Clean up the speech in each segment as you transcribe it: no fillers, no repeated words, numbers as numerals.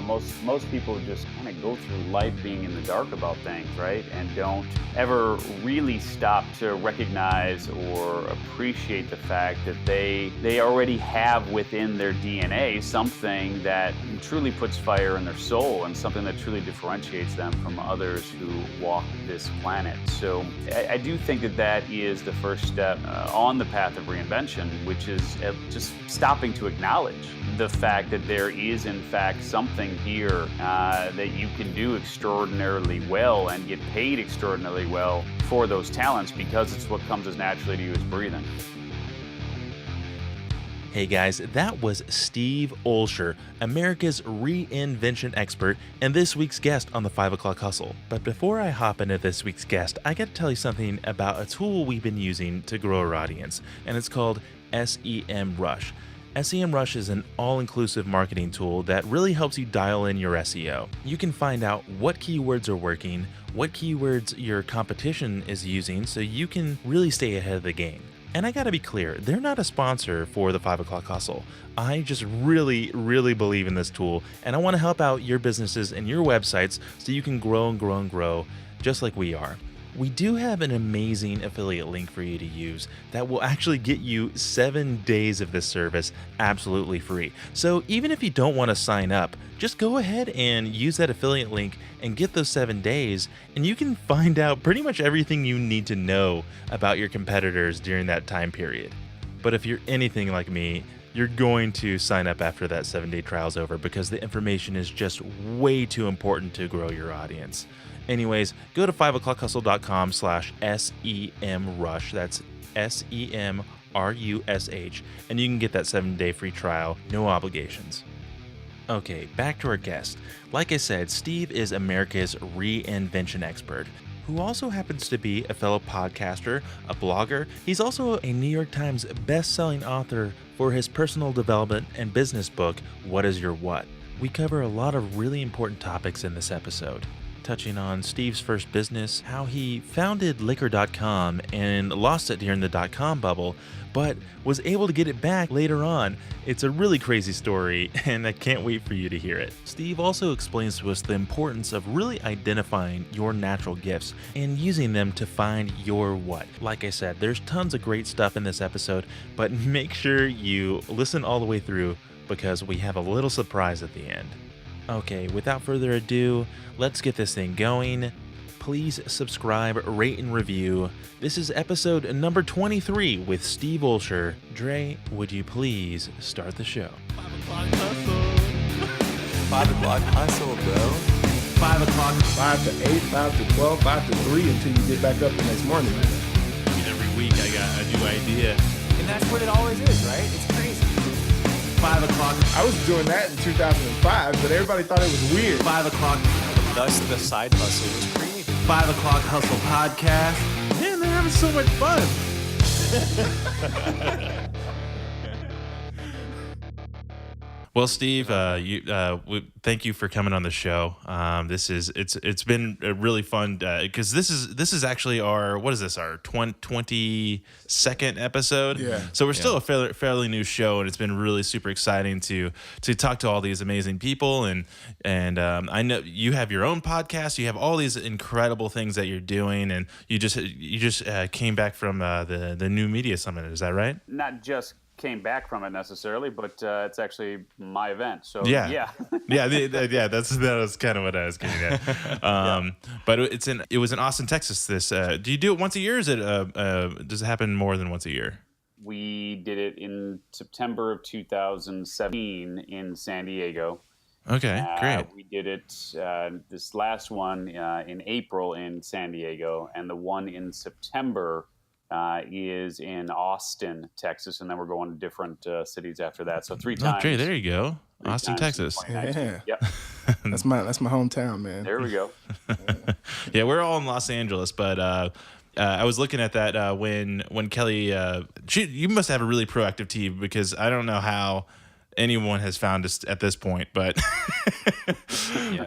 Most people just kind of go through life being in the dark about things, right? And don't ever really stop to recognize or appreciate the fact that they already have within their DNA something that truly puts fire in their soul and something that truly differentiates them from others who walk this planet. So I do think that is the first step on the path of reinvention, which is just stopping to acknowledge the fact that there is in fact something here that you can do extraordinarily well and get paid extraordinarily well for those talents, because it's what comes as naturally to you as breathing. Hey guys, that was Steve Olsher, America's reinvention expert and this week's guest on the 5 o'clock hustle. But before I hop into this week's guest, I got to tell you something about a tool we've been using to grow our audience, and it's called SEMrush. SEMrush is an all-inclusive marketing tool that really helps you dial in your SEO. You can find out what keywords are working, what keywords your competition is using, so you can really stay ahead of the game. And I gotta be clear, they're not a sponsor for the 5 o'clock hustle. I just really believe in this tool, and I wanna help out your businesses and your websites so you can grow and grow and grow just like we are. We do have an amazing affiliate link for you to use that will actually get you 7 days of this service absolutely free. So even if you don't want to sign up, just go ahead and use that affiliate link and get those 7 days, and you can find out pretty much everything you need to know about your competitors during that time period. But if you're anything like me, you're going to sign up after that 7-day trial is over, because the information is just way too important to grow your audience. Anyways, go to 5o'clockhustle.com/SEMrush. That's SEMRUSH, and you can get that 7-day free trial, no obligations. Okay, back to our guest. Like I said, Steve is America's reinvention expert, who also happens to be a fellow podcaster, a blogger. He's also a New York Times best-selling author for his personal development and business book, What Is Your What? We cover a lot of really important topics in this episode, touching on Steve's first business, how he founded liquor.com and lost it during the dot-com bubble, but was able to get it back later on. It's a really crazy story, and I can't wait for you to hear it. Steve also explains to us the importance of really identifying your natural gifts and using them to find your what. Like I said, there's tons of great stuff in this episode, but make sure you listen all the way through, because we have a little surprise at the end. Okay, without further ado, let's get this thing going. Please subscribe, rate, and review. This is episode number 23 with Steve Olsher. Dre, would you please start the show? 5 o'clock hustle. 5 o'clock hustle, bro. 5 o'clock. 5 to 8, 5 to 12, 5 to 3 until you get back up the next morning. Every week I got a new idea. And that's what it always is, right? It's crazy. 5 o'clock. I was doing that in 2005, but everybody thought it was weird. 5 o'clock. Thus, the side hustle was created. 5 o'clock hustle podcast. Man, they're having so much fun. Well, Steve, thank you for coming on the show. It's been a really fun, because this is actually our 22nd episode. Yeah. So we're still a fairly new show, and it's been really super exciting to talk to all these amazing people. And I know you have your own podcast. You have all these incredible things that you're doing, and you just came back from the New Media Summit. Is that right? Not just came back from it necessarily, but it's actually my event. So yeah. That was kind of what I was getting at. But it was in Austin, Texas. This do you do it once a year? Or is it does it happen more than once a year? We did it in September of 2017 in San Diego. Okay, great. We did it this last one in April in San Diego, and the one in September is in Austin, Texas, and then we're going to different cities after that. So 3 times. Okay, there you go. Austin, Texas. Yeah. Yep. That's my hometown, man. There we go. Yeah, we're all in Los Angeles, but I was looking at that when Kelly. You must have a really proactive team, because I don't know how anyone has found us at this point, but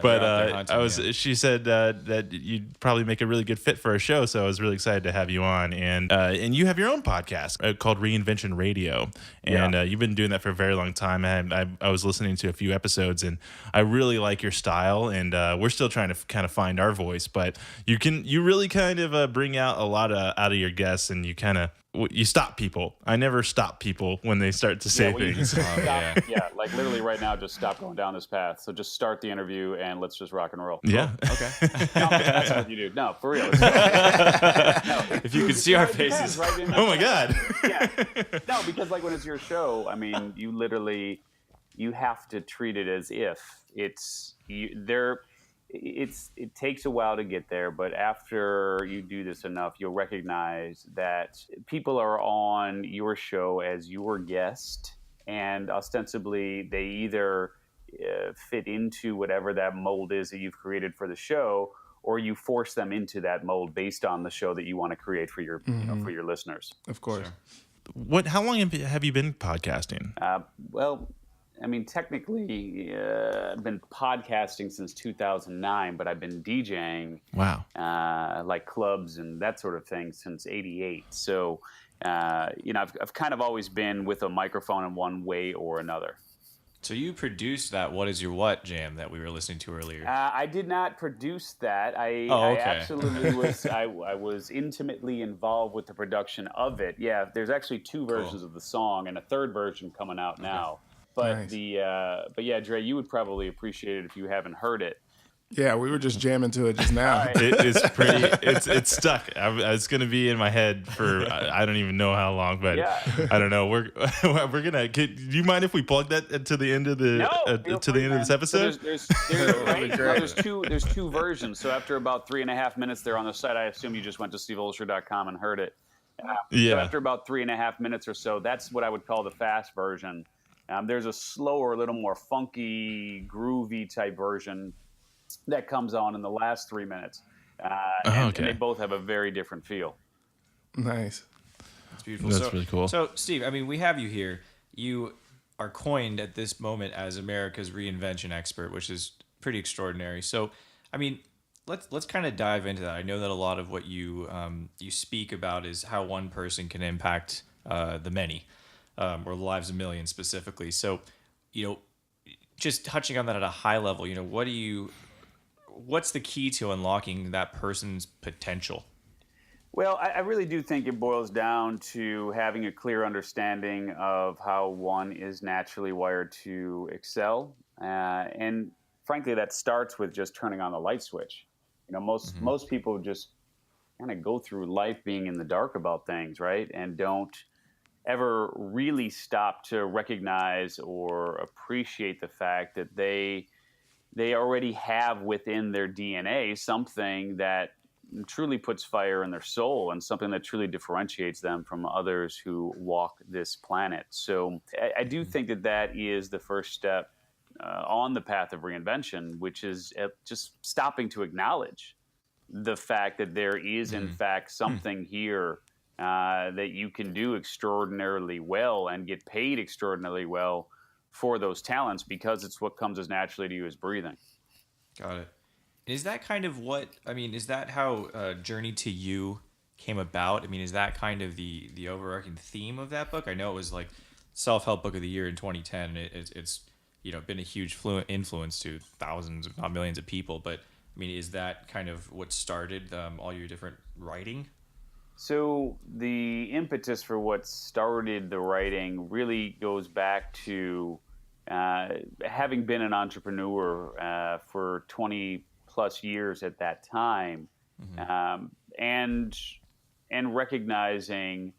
But they're out there hunting, I was. yeah. She said that you'd probably make a really good fit for our show, so I was really excited to have you on. And you have your own podcast called Reinvention Radio, and you've been doing that for a very long time. I was listening to a few episodes, and I really like your style. And we're still trying to kind of find our voice, but you really kind of bring out a lot out of your guests, and you stop people. I never stop people when they start to say well, you things. just stop, like literally right now, just stop going down this path. So just start the interview and let's just rock and roll. Yeah. Okay. No, that's what you do. No, for real. If you could see our faces. Oh my God. Yeah. No, because like when it's your show, I mean, you have to treat it as if it's it takes a while to get there, but after you do this enough, you'll recognize that people are on your show as your guest, and ostensibly they either fit into whatever that mold is that you've created for the show, or you force them into that mold based on the show that you want to create for your for your listeners. Of course. What? How long have you been podcasting? Well, I mean, technically, I've been podcasting since 2009, but I've been DJing, Wow, like clubs and that sort of thing since '88. So, I've kind of always been with a microphone in one way or another. So you produced that "What Is Your What" jam that we were listening to earlier. I did not produce that. I okay. absolutely was. I was intimately involved with the production of it. Yeah, there's actually two versions of the song and a third version coming out now. But Nice. but yeah, Dre, you would probably appreciate it if you haven't heard it. Yeah, we were just jamming to it just now. it is pretty. It's stuck. It's gonna be in my head for I don't even know how long, but Yeah. I don't know. We're gonna. Do you mind if we plug that to the end of the to the end of this episode? So there's two versions. So after about 3.5 minutes, they're on the site. I assume you just went to steveolsher.com and heard it. So after about 3.5 minutes or so, that's what I would call the fast version. There's a slower, a little more funky, groovy type version that comes on in the last 3 minutes. And they both have a very different feel. Nice. That's beautiful. That's really cool. So, Steve, I mean, we have you here. You are coined at this moment as America's reinvention expert, which is pretty extraordinary. So, I mean, let's kind of dive into that. I know that a lot of what you speak about is how one person can impact the many, or the lives of millions specifically. So, just touching on that at a high level, what's the key to unlocking that person's potential? Well, I really do think it boils down to having a clear understanding of how one is naturally wired to excel. And frankly, that starts with just turning on the light switch. Most people just kind of go through life being in the dark about things, right? And don't ever really stop to recognize or appreciate the fact that they already have within their DNA something that truly puts fire in their soul and something that truly differentiates them from others who walk this planet. So I do think that is the first step on the path of reinvention, which is just stopping to acknowledge the fact that there is, in fact, something here that you can do extraordinarily well and get paid extraordinarily well for those talents, because it's what comes as naturally to you as breathing. Got it. Is that kind of is that how Journey to You came about? I mean, is that kind of the overarching theme of that book? I know it was like self-help book of the year in 2010. It's been a huge influence to thousands, if not millions of people. But I mean, is that kind of what started all your different writing? So the impetus for what started the writing really goes back to having been an entrepreneur for 20 plus years at that time, and recognizing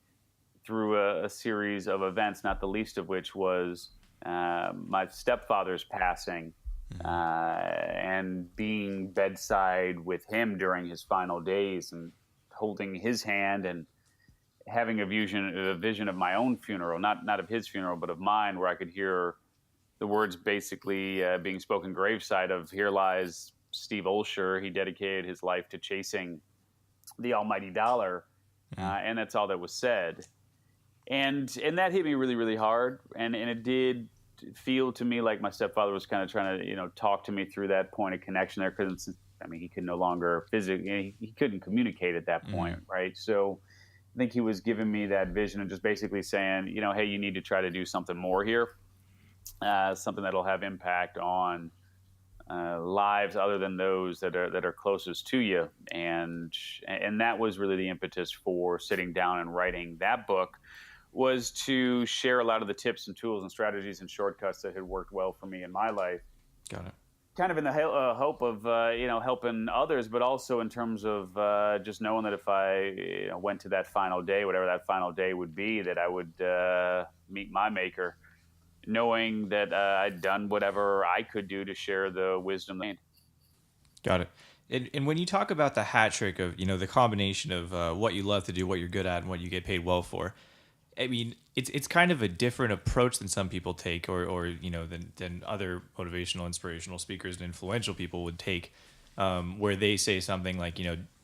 through a series of events, not the least of which was my stepfather's passing, and being bedside with him during his final days and holding his hand and having a vision of my own funeral, not of his funeral, but of mine, where I could hear the words basically being spoken graveside of, "Here lies Steve Olsher. He dedicated his life to chasing the almighty dollar," and that's all that was said. And that hit me really, really hard, and it did feel to me like my stepfather was kind of trying to, talk to me through that point of connection there. Because he could no longer physically, he couldn't communicate at that point, right? So I think he was giving me that vision and just basically saying, hey, you need to try to do something more here, something that'll have impact on lives other than those that are closest to you, and that was really the impetus for sitting down and writing that book, was to share a lot of the tips and tools and strategies and shortcuts that had worked well for me in my life. Got it. Kind of in the hope of helping others, but also in terms of just knowing that if I went to that final day, whatever that final day would be, that I would meet my maker, knowing that I'd done whatever I could do to share the wisdom. Got it. And when you talk about the hat trick of the combination of what you love to do, what you're good at, and what you get paid well for, I mean, it's kind of a different approach than some people take, or than other motivational, inspirational speakers and influential people would take, where they say something like,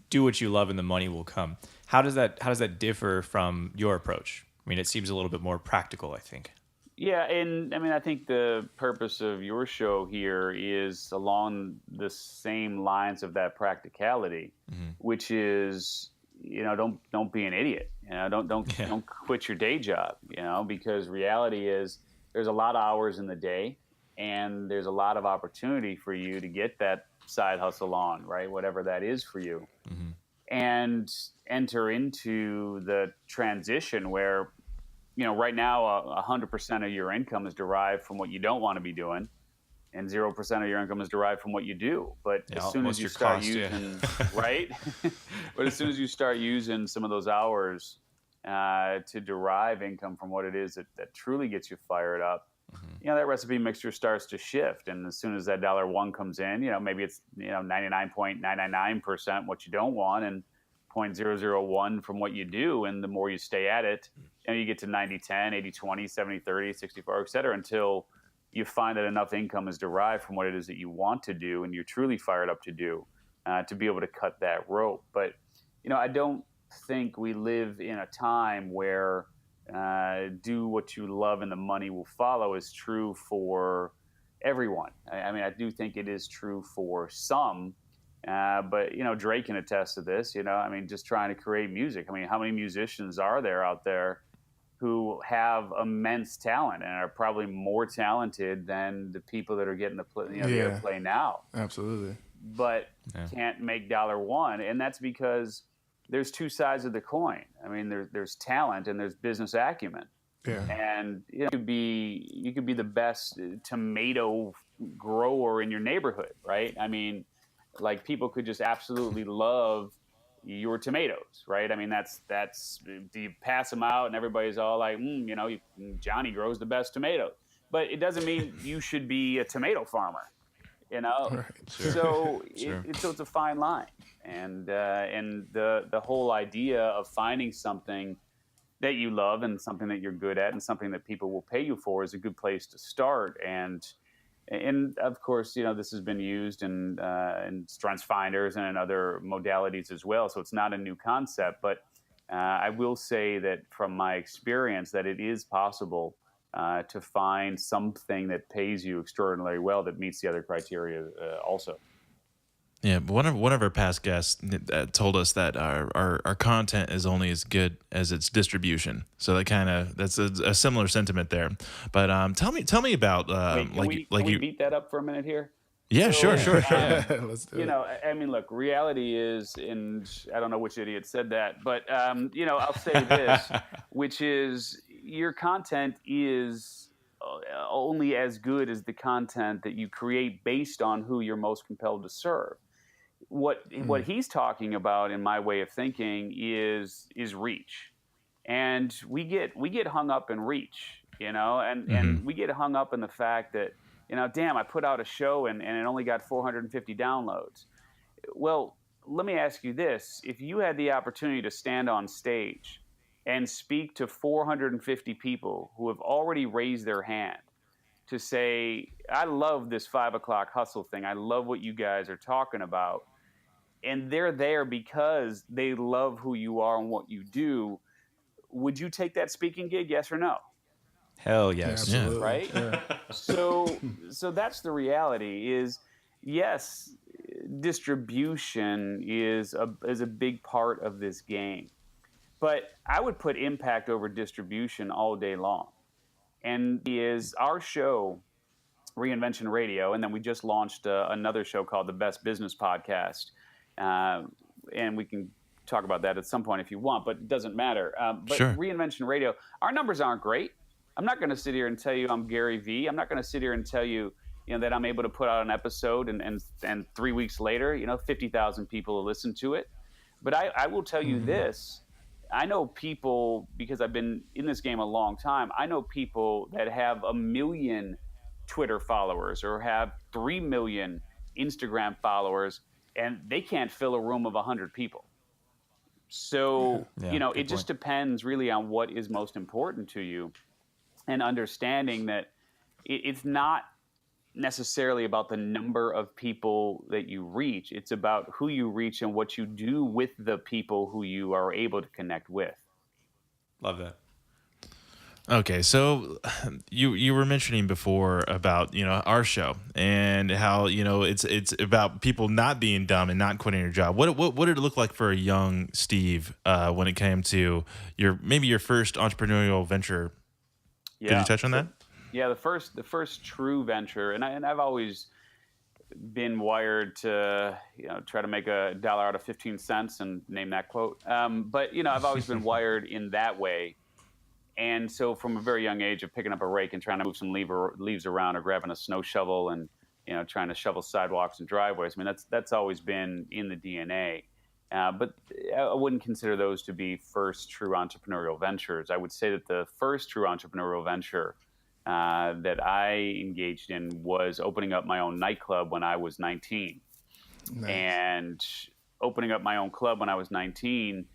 do what you love and the money will come. How does that differ from your approach? I mean, it seems a little bit more practical, I think. Yeah, and I think the purpose of your show here is along the same lines of that practicality, which is, don't be an idiot. Don't quit your day job. Because reality is there's a lot of hours in the day, and there's a lot of opportunity for you to get that side hustle on, right? Whatever that is for you, and enter into the transition where, right now 100% of your income is derived from what you don't want to be doing, and 0% of your income is derived from what you do. But as soon as you start using, right? But as soon as you start using some of those hours to derive income from what it is that truly gets you fired up, that recipe mixture starts to shift. And as soon as that $1 comes in, maybe it's 99.999% what you don't want, and 0.001 from what you do. And the more you stay at it, you get to 90-10, 80-20, 70-30, 64, et cetera, until you find that enough income is derived from what it is that you want to do and you're truly fired up to do, to be able to cut that rope. But, I don't think we live in a time where do what you love and the money will follow is true for everyone. I do think it is true for some, but, Drake can attest to this, just trying to create music. How many musicians are there out there who have immense talent and are probably more talented than the people that are getting the airplay now? Absolutely. But can't make $1, and that's because there's two sides of the coin. There's talent and there's business acumen. Yeah. And you could be the best tomato grower in your neighborhood, right? Like people could just absolutely love your tomatoes, right? That's do you pass them out and everybody's all like, Johnny grows the best tomatoes, but it doesn't mean you should be a tomato farmer, Right. Sure. So so it's a fine line, and the whole idea of finding something that you love and something that you're good at and something that people will pay you for is a good place to start. And of course, this has been used in strengths finders and in other modalities as well. So it's not a new concept, but I will say that from my experience that it is possible to find something that pays you extraordinarily well that meets the other criteria also. Yeah, one of our past guests told us that our content is only as good as its distribution. So that's a similar sentiment there. But tell me about Wait, can we beat that up for a minute here? Yeah, So, sure. Let's do it. Look, reality is, and I don't know which idiot said that, but I'll say this, which is your content is only as good as the content that you create based on who you're most compelled to serve. What he's talking about, in my way of thinking, is reach, and we get hung up in reach, and we get hung up in the fact that damn, I put out a show and it only got 450 downloads. Well, let me ask you this: if you had the opportunity to stand on stage and speak to 450 people who have already raised their hand to say, I love this 5 o'clock hustle thing, I love what you guys are talking about, and they're there because they love who you are and what you do, would you take that speaking gig, yes or no? Hell yes. Absolutely. Right? Yeah. So that's the reality. Is yes, distribution is a big part of this game, but I would put impact over distribution all day long. And is our show Reinvention Radio, and then we just launched another show called the Best Business Podcast, uh, and we can talk about that at some point if you want, but it doesn't matter. But Sure. Reinvention Radio, our numbers aren't great. I'm not going to sit here and tell you I'm Gary Vee. I'm not going to sit here and tell you, that I'm able to put out an episode and 3 weeks later, 50,000 people will listen to it. But I will tell you this. I know people, because I've been in this game a long time, I know people that have 1 million Twitter followers or have 3 million Instagram followers, and they can't fill a room of 100 people. So, it just depends really on what is most important to you, and understanding that it's not necessarily about the number of people that you reach. It's about who you reach and what you do with the people who you are able to connect with. Love that. Okay, so you were mentioning before about our show and how it's about people not being dumb and not quitting your job. What did it look like for a young Steve when it came to your first entrepreneurial venture? Yeah. Could you touch on that? Yeah, the first true venture, and I've always been wired to try to make a dollar out of 15 cents and name that quote. But I've always been wired in that way. And so from a very young age of picking up a rake and trying to move some leaves around, or grabbing a snow shovel and trying to shovel sidewalks and driveways, I mean that's always been in the DNA. But I wouldn't consider those to be first true entrepreneurial ventures. I would say that the first true entrepreneurial venture that I engaged in was opening up my own nightclub when I was 19. Nice. And opening up my own club when I was 19,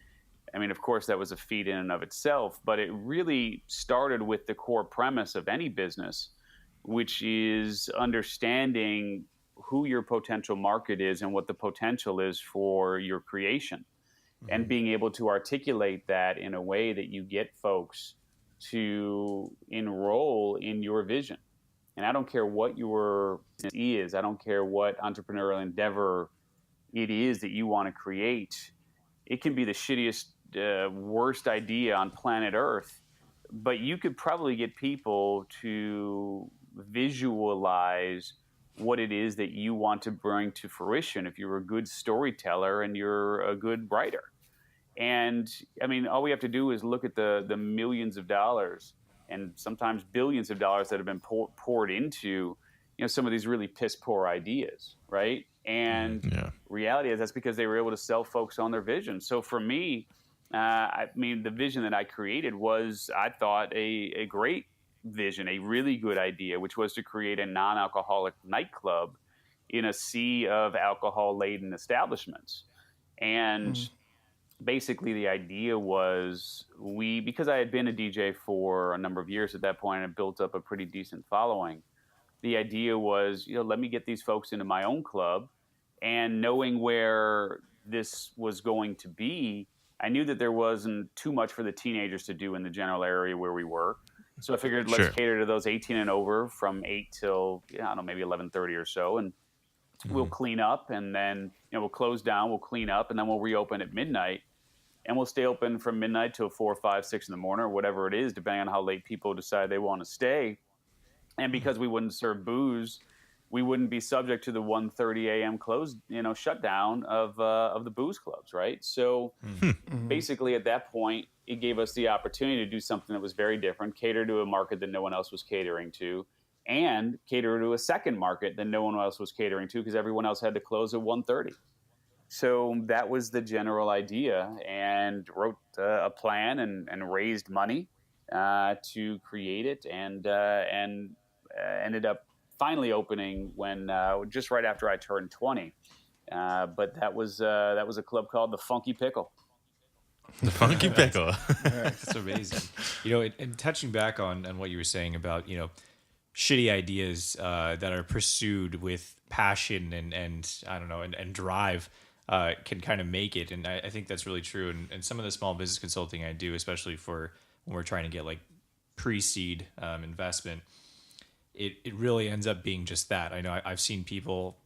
I mean, of course, that was a feat in and of itself, but it really started with the core premise of any business, which is understanding who your potential market is and what the potential is for your creation, and being able to articulate that in a way that you get folks to enroll in your vision. And I don't care what your business is, I don't care what entrepreneurial endeavor it is that you want to create. It can be the shittiest, worst idea on planet Earth, but you could probably get people to visualize what it is that you want to bring to fruition if you're a good storyteller and you're a good writer. And I mean, all we have to do is look at the millions of dollars and sometimes billions of dollars that have been poured into some of these really piss poor ideas, right? And reality is that's because they were able to sell folks on their vision. So for me, I mean, the vision that I created was, I thought, a great vision, a really good idea, which was to create a non-alcoholic nightclub in a sea of alcohol-laden establishments. And basically the idea was, because I had been a DJ for a number of years at that point and built up a pretty decent following, the idea was, let me get these folks into my own club. And knowing where this was going to be, I knew that there wasn't too much for the teenagers to do in the general area where we were. So I figured let's cater to those 18 and over from 8 till, I don't know, maybe 11:30 or so. And we'll clean up, and then we'll close down, we'll clean up, and then we'll reopen at midnight. And we'll stay open from midnight till 4, 5, 6 in the morning, or whatever it is, depending on how late people decide they want to stay. And because we wouldn't serve booze, we wouldn't be subject to the 1:30 a.m. close, shutdown of the booze clubs, right? So basically at that point, it gave us the opportunity to do something that was very different, cater to a market that no one else was catering to, and cater to a second market that no one else was catering to, because everyone else had to close at 1:30. So that was the general idea, and wrote a plan and raised money to create it, and ended up finally opening when just right after I turned 20. But that was a club called the Funky Pickle. The Funky Pickle. That's amazing. And touching back on what you were saying about shitty ideas that are pursued with passion and I don't know and drive can kind of make it, and I think that's really true. And some of the small business consulting I do, especially for when we're trying to get like pre-seed investment, it really ends up being just that. I know I've seen people,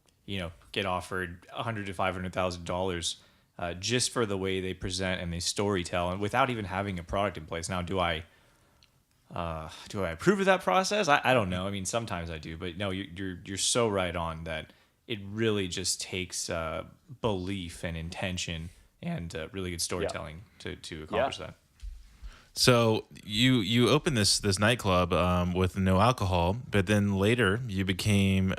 get offered $100 to $500,000 just for the way they present and they storytell, and without even having a product in place. Now, do I approve of that process? I don't know. I mean, sometimes I do, but no, you're so right on that. It really just takes belief and intention and really good storytelling to accomplish that. So you opened this nightclub with no alcohol, but then later you became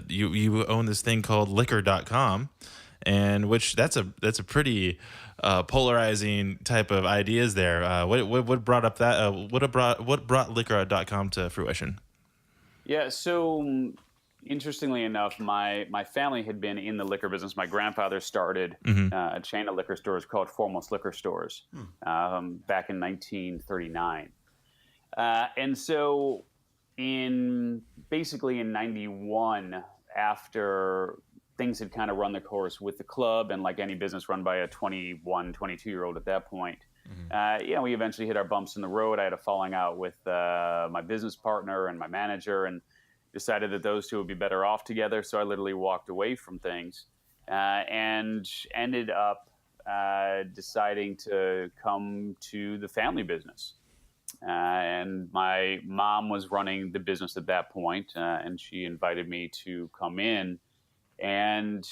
you own this thing called liquor.com, and which that's a pretty polarizing type of ideas there. What brought up that what brought liquor.com to fruition? Yeah, so interestingly enough, my family had been in the liquor business. My grandfather started a chain of liquor stores called Foremost Liquor Stores back in 1939. And so basically in 91, after things had kind of run the course with the club and like any business run by a 21, 22-year-old at that point, we eventually hit our bumps in the road. I had a falling out with my business partner and my manager, and decided that those two would be better off together. So I literally walked away from things and ended up deciding to come to the family business. And my mom was running the business at that point, and she invited me to come in. And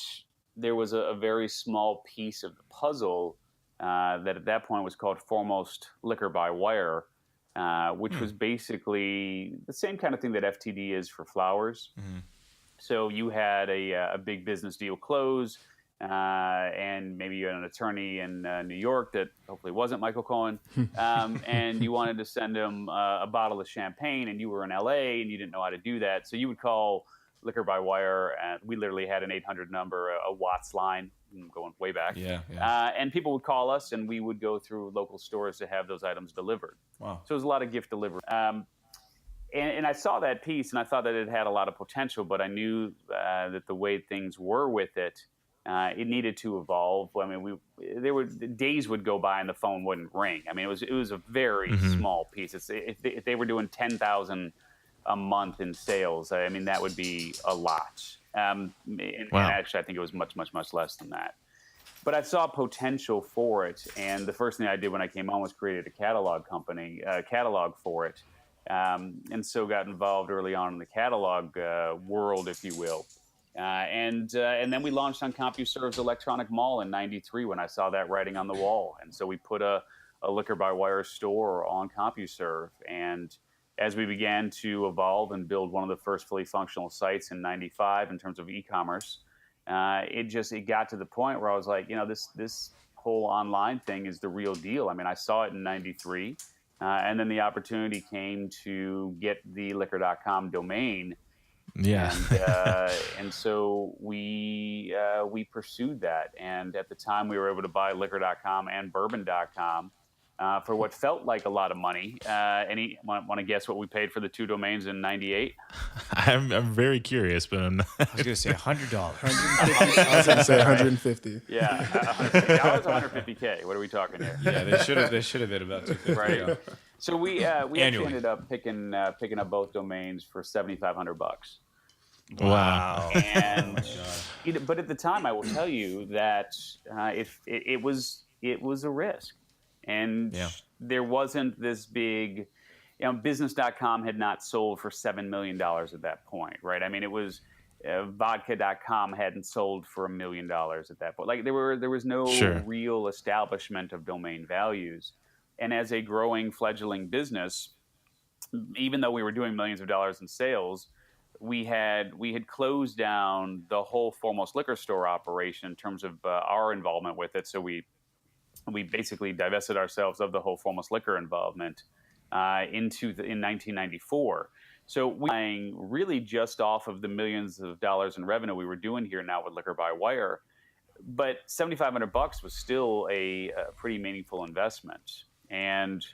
there was a very small piece of the puzzle that at that point was called Foremost Liquor by Wire, which was basically the same kind of thing that FTD is for flowers. So you had a big business deal close, and maybe you had an attorney in New York that hopefully wasn't Michael Cohen, and you wanted to send him a bottle of champagne, and you were in LA and you didn't know how to do that. So you would call Liquor by Wire, and we literally had an 800 number, a Watts line, going way back. And people would call us, and we would go through local stores to have those items delivered. Wow. So it was a lot of gift delivery. And I saw that piece, and I thought that it had a lot of potential, but I knew that the way things were with it, it needed to evolve. I mean, days would go by and the phone wouldn't ring. I mean, it was a very small piece. If they were doing 10,000 a month in sales, I mean, that would be a lot. And actually, I think it was much, much, much less than that. But I saw potential for it, and the first thing I did when I came on was created a catalog for it, and so got involved early on in the catalog world, if you will. And then we launched on CompuServe's Electronic Mall in '93 when I saw that writing on the wall, and so we put a Liquor by Wire store on CompuServe. And as we began to evolve and build one of the first fully functional sites in '95 in terms of e-commerce, it got to the point where I was like, this whole online thing is the real deal. I mean, I saw it in '93, and then the opportunity came to get the liquor.com domain. Yeah. And so we pursued that. And at the time, we were able to buy liquor.com and bourbon.com for what felt like a lot of money. Want to guess what we paid for the two domains in '98? I'm very curious, but I'm not. I was going to say $100. I was going to say 150. Yeah, $150, $150K. What are we talking here? Yeah, they should have been about 250. Right. So we actually ended up picking up both domains for $7,500. Wow. And but at the time, I will tell you that it was a risk, and there wasn't this big. Business.com had not sold for $7 million at that point, right? I mean, it was vodka.com hadn't sold for $1 million at that point. Like there was no real establishment of domain values. And as a growing, fledgling business, even though we were doing millions of dollars in sales, we had closed down the whole Foremost Liquor Store operation in terms of our involvement with it. So we basically divested ourselves of the whole Foremost Liquor involvement in 1994. So we were buying really just off of the millions of dollars in revenue we were doing here now with Liquor by Wire. But $7,500 was still a pretty meaningful investment. And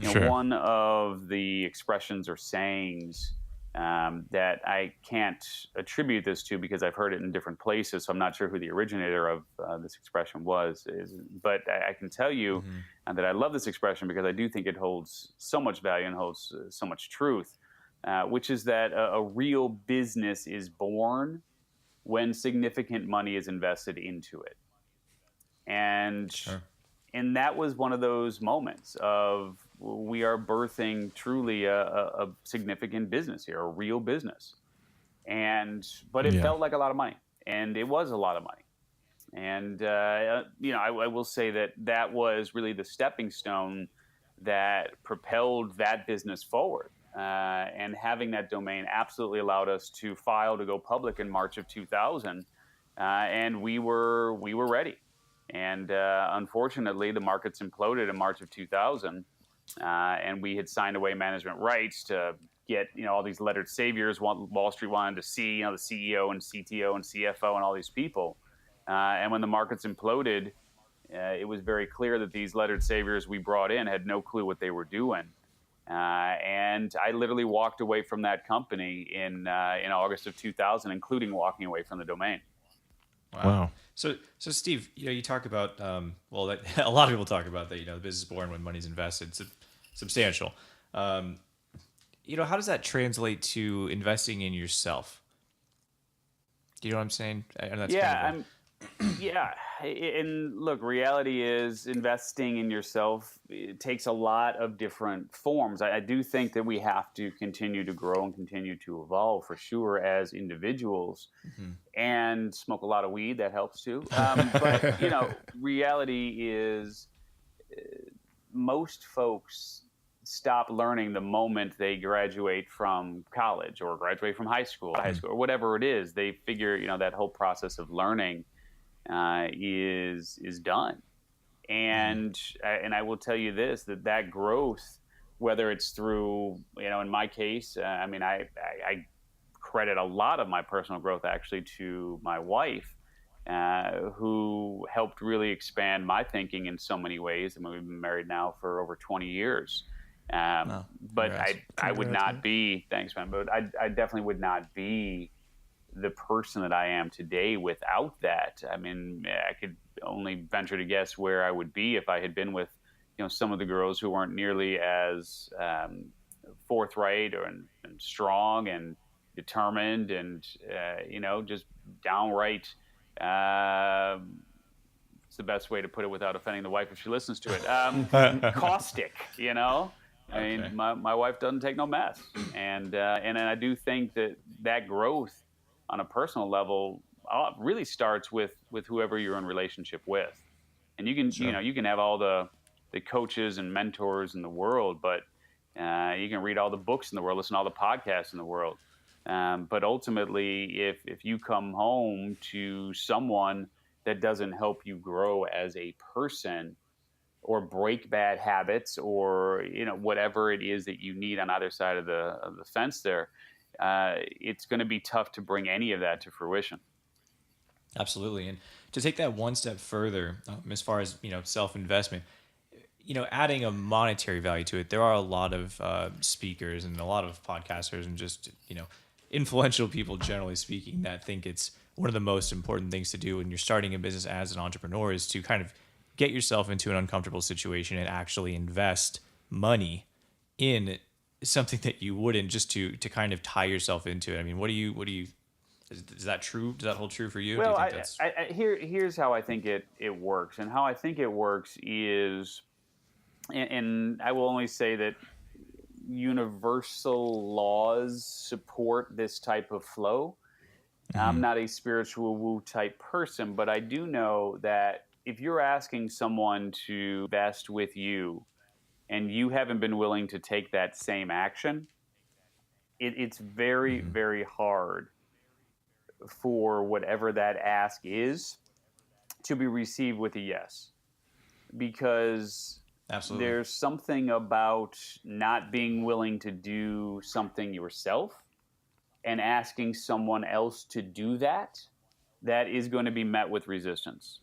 one of the expressions or sayings that I can't attribute this to because I've heard it in different places, so I'm not sure who the originator of this expression was. But I can tell you that I love this expression because I do think it holds so much value and holds so much truth. which is that a real business is born when significant money is invested into it. And Sure. and that was one of those moments of we are birthing truly a significant business here, a real business. But it felt like a lot of money, and it was a lot of money. And I will say that was really the stepping stone that propelled that business forward. And having that domain absolutely allowed us to file to go public in March of 2000, and we were ready. And unfortunately, the markets imploded in March of 2000, and we had signed away management rights to get all these lettered saviors. Wall Street wanted to see the CEO and CTO and CFO and all these people. And when the markets imploded, it was very clear that these lettered saviors we brought in had no clue what they were doing. And I literally walked away from that company in August of 2000, including walking away from the domain. Wow. So Steve, you talk about that a lot of people talk about that. The business is born when money's invested. It's substantial. How does that translate to investing in yourself? Do you know what I'm saying? Yeah. And look, reality is investing in yourself. It takes a lot of different forms. I do think that we have to continue to grow and continue to evolve for sure as individuals, and smoke a lot of weed. That helps too. But reality is most folks stop learning the moment they graduate from college or graduate from high school or whatever it is. They figure that whole process of learning is done. And I will tell you this, that growth, whether it's through, in my case, I credit a lot of my personal growth actually to my wife, who helped really expand my thinking in so many ways. We've been married now for over 20 years. But I would not be, thanks, man, but I definitely would not be the person that I am today without that. I could only venture to guess where I would be if I had been with, some of the girls who weren't nearly as forthright and strong and determined and, just downright, it's the best way to put it without offending the wife if she listens to it, caustic, Okay. My wife doesn't take no mess. And I do think that growth on a personal level really starts with whoever you're in relationship with. And you can, you can have all the coaches and mentors in the world, but you can read all the books in the world, listen to all the podcasts in the world. But ultimately, if you come home to someone that doesn't help you grow as a person or break bad habits or, whatever it is that you need on either side of the fence there, it's going to be tough to bring any of that to fruition. Absolutely. And to take that one step further, as far as, self-investment, adding a monetary value to it, there are a lot of speakers and a lot of podcasters and just, influential people, generally speaking, that think it's one of the most important things to do when you're starting a business as an entrepreneur is to kind of get yourself into an uncomfortable situation and actually invest money in something that you wouldn't, just to kind of tie yourself into it. What do you is that true? Does that hold true for you? Well, do you think here's how I think it works. And how I think it works is, and I will only say that universal laws support this type of flow. I'm not a spiritual woo type person, but I do know that if you're asking someone to invest with you and you haven't been willing to take that same action, it's very, very hard for whatever that ask is to be received with a yes. Because Absolutely. There's something about not being willing to do something yourself and asking someone else to do that is going to be met with resistance.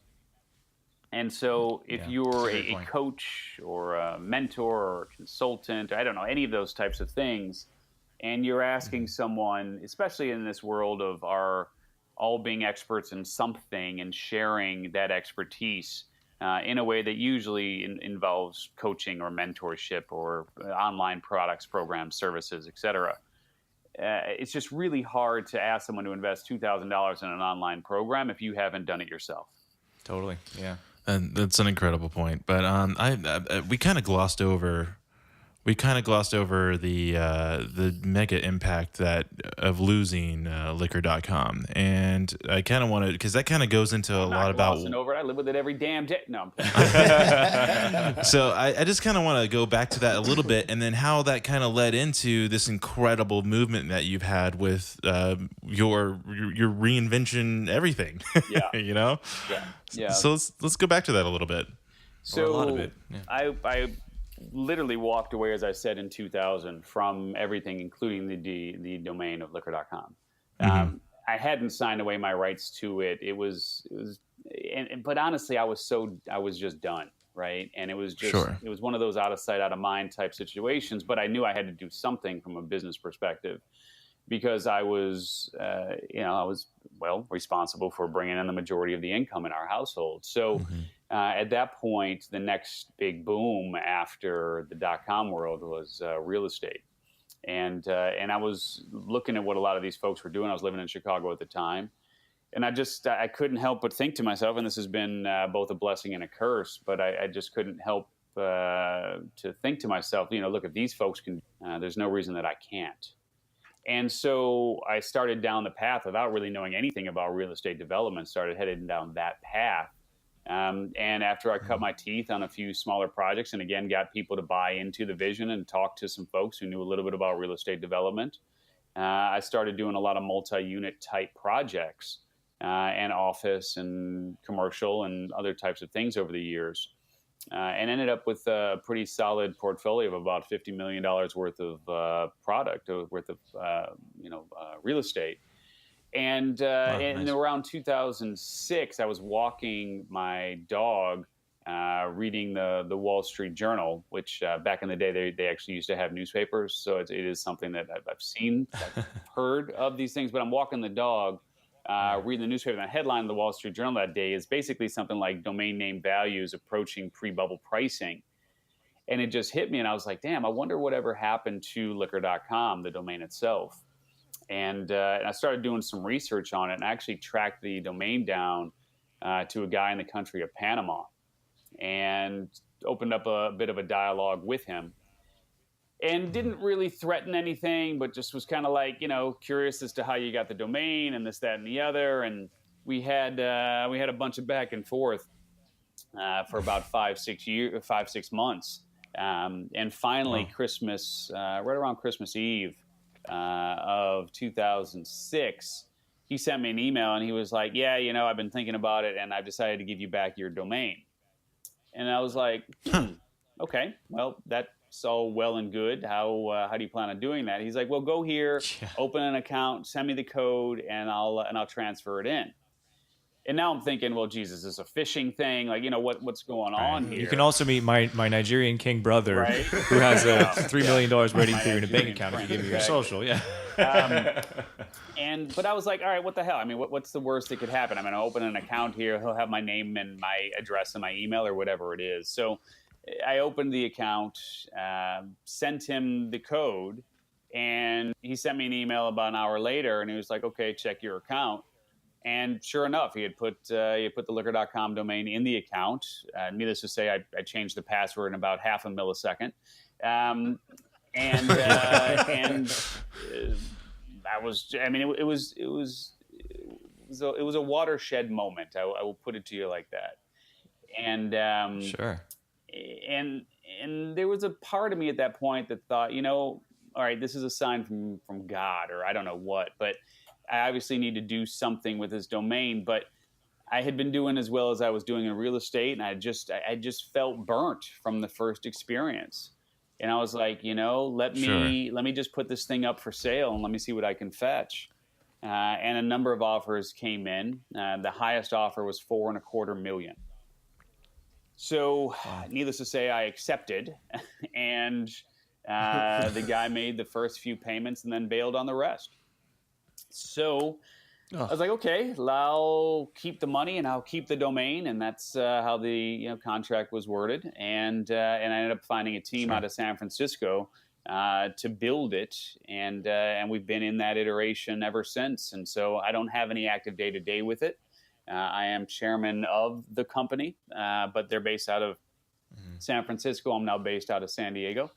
And so if you're a coach or a mentor or a consultant, I don't know, any of those types of things, and you're asking someone, especially in this world of our all being experts in something and sharing that expertise in a way that usually involves coaching or mentorship or online products, programs, services, etc. it's just really hard to ask someone to invest $2,000 in an online program if you haven't done it yourself. Totally. Yeah. And that's an incredible point. But we kind of glossed over. We kind of glossed over the mega impact of losing liquor.com. And I kind of wanted, because that kind of goes into a lot about over it. I live with it every damn day. No, I'm So I just kind of want to go back to that a little bit, and then how that kind of led into this incredible movement that you've had with your reinvention everything. Yeah. You know? Yeah. So let's go back to that a little bit. So a lot of it. Yeah. I literally walked away, as I said, in 2000 from everything, including the domain of liquor.com. I hadn't signed away my rights to it. It was, but honestly, I was just done. Right. And it was just, It was one of those out of sight, out of mind type situations, but I knew I had to do something from a business perspective, because I was, responsible for bringing in the majority of the income in our household. So at that point, the next big boom after the .com world was real estate. And I was looking at what a lot of these folks were doing. I was living in Chicago at the time. And I couldn't help but think to myself, and this has been both a blessing and a curse, but I just couldn't help to think to myself, look, if these folks can, there's no reason that I can't. And so I started down the path without really knowing anything about real estate development, started heading down that path. And after I cut my teeth on a few smaller projects, and again, got people to buy into the vision and talk to some folks who knew a little bit about real estate development, I started doing a lot of multi-unit type projects and office and commercial and other types of things over the years. And ended up with a pretty solid portfolio of about $50 million worth of product, worth of real estate. And in around 2006, I was walking my dog, reading the Wall Street Journal, which back in the day they actually used to have newspapers. So it is something that I've seen, I've heard of these things. But I'm walking the dog, reading the newspaper, and the headline of the Wall Street Journal that day is basically something like domain name values approaching pre-bubble pricing. And it just hit me, and I was like, damn, I wonder whatever happened to liquor.com, the domain itself. And I started doing some research on it, and I actually tracked the domain down to a guy in the country of Panama and opened up a bit of a dialogue with him. And didn't really threaten anything, but just was kind of like, curious as to how you got the domain and this, that, and the other. And we had a bunch of back and forth for about 5-6 months. And finally, Christmas, right around Christmas Eve of 2006, he sent me an email and he was like, yeah, I've been thinking about it and I've decided to give you back your domain. And I was like, okay, well, that's all well and good. How do you plan on doing that? He's like, well, go here, open an account, send me the code, and I'll transfer it in. And now I'm thinking, well, Jesus, is this a phishing thing? Like, what's going on here? You can also meet my Nigerian king brother, right? Who has $3 million waiting for you in a bank account if you give me your social. Yeah. But I was like, all right, what the hell? I mean, what's the worst that could happen? I'm going to open an account here. He'll have my name and my address and my email or whatever it is. So I opened the account, sent him the code, and he sent me an email about an hour later, and he was like, okay, check your account. And sure enough, he had put the liquor.com domain in the account. Needless to say, I changed the password in about half a millisecond. And it was a watershed moment. I will put it to you like that. And sure. And there was a part of me at that point that thought, all right, this is a sign from God, or I don't know what, but I obviously need to do something with this domain. But I had been doing as well as I was doing in real estate, and I just felt burnt from the first experience. And I was like, let me just put this thing up for sale and let me see what I can fetch. And a number of offers came in. The highest offer was $4.25 million. So, needless to say, I accepted, and the guy made the first few payments and then bailed on the rest. So I was like, okay, I'll keep the money and I'll keep the domain, and that's how the contract was worded. And I ended up finding a team out of San Francisco to build it, and we've been in that iteration ever since. And so I don't have any active day to day with it. I am chairman of the company, but they're based out of San Francisco. I'm now based out of San Diego.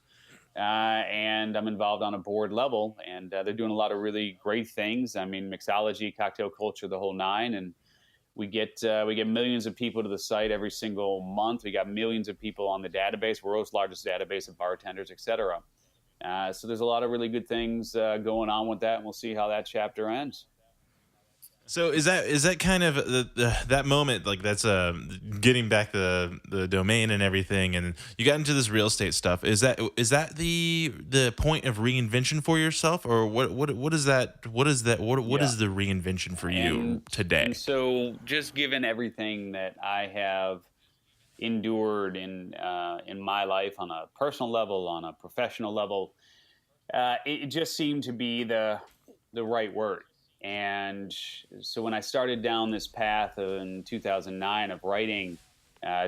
And I'm involved on a board level, and they're doing a lot of really great things. I mean, mixology, cocktail culture, the whole nine. And we get millions of people to the site every single month. We got millions of people on the database, world's largest database of bartenders, et cetera. So there's a lot of really good things going on with that, and we'll see how that chapter ends. So is that kind of that moment, like that's getting back the domain and everything, and you got into this real estate stuff. Is that the point of reinvention for yourself, or what is that? What is the reinvention for you today? And so just given everything that I have endured in my life on a personal level, on a professional level, it just seemed to be the right word. And so when I started down this path in 2009 of writing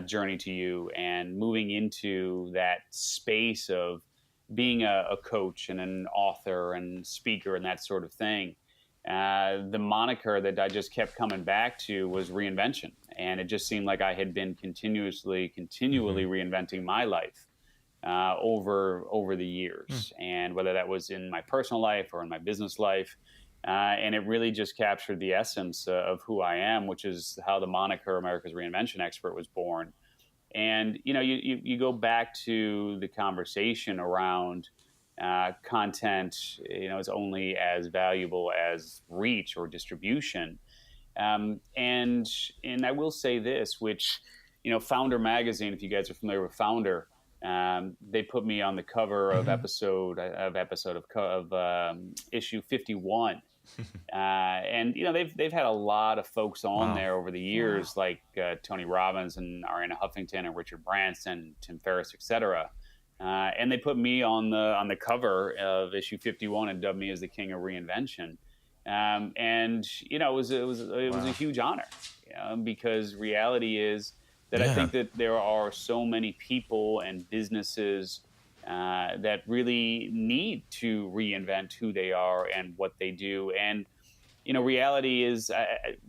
Journey to You and moving into that space of being a coach and an author and speaker and that sort of thing, the moniker that I just kept coming back to was Reinvention. And it just seemed like I had been continually reinventing my life over the years. And whether that was in my personal life or in my business life. And it really just captured the essence of who I am, which is how the moniker America's Reinvention Expert was born. And, you go back to the conversation around content, is only as valuable as reach or distribution. And I will say this, which, Founder Magazine, if you guys are familiar with Founder, they put me on the cover of issue 51. And they've had a lot of folks on there over the years, like Tony Robbins and Arianna Huffington and Richard Branson, Tim Ferriss, etc. And they put me on the cover of issue 51 and dubbed me as the king of reinvention. And it was a huge honor, because reality is that I think that there are so many people and businesses that really need to reinvent who they are and what they do. And, reality is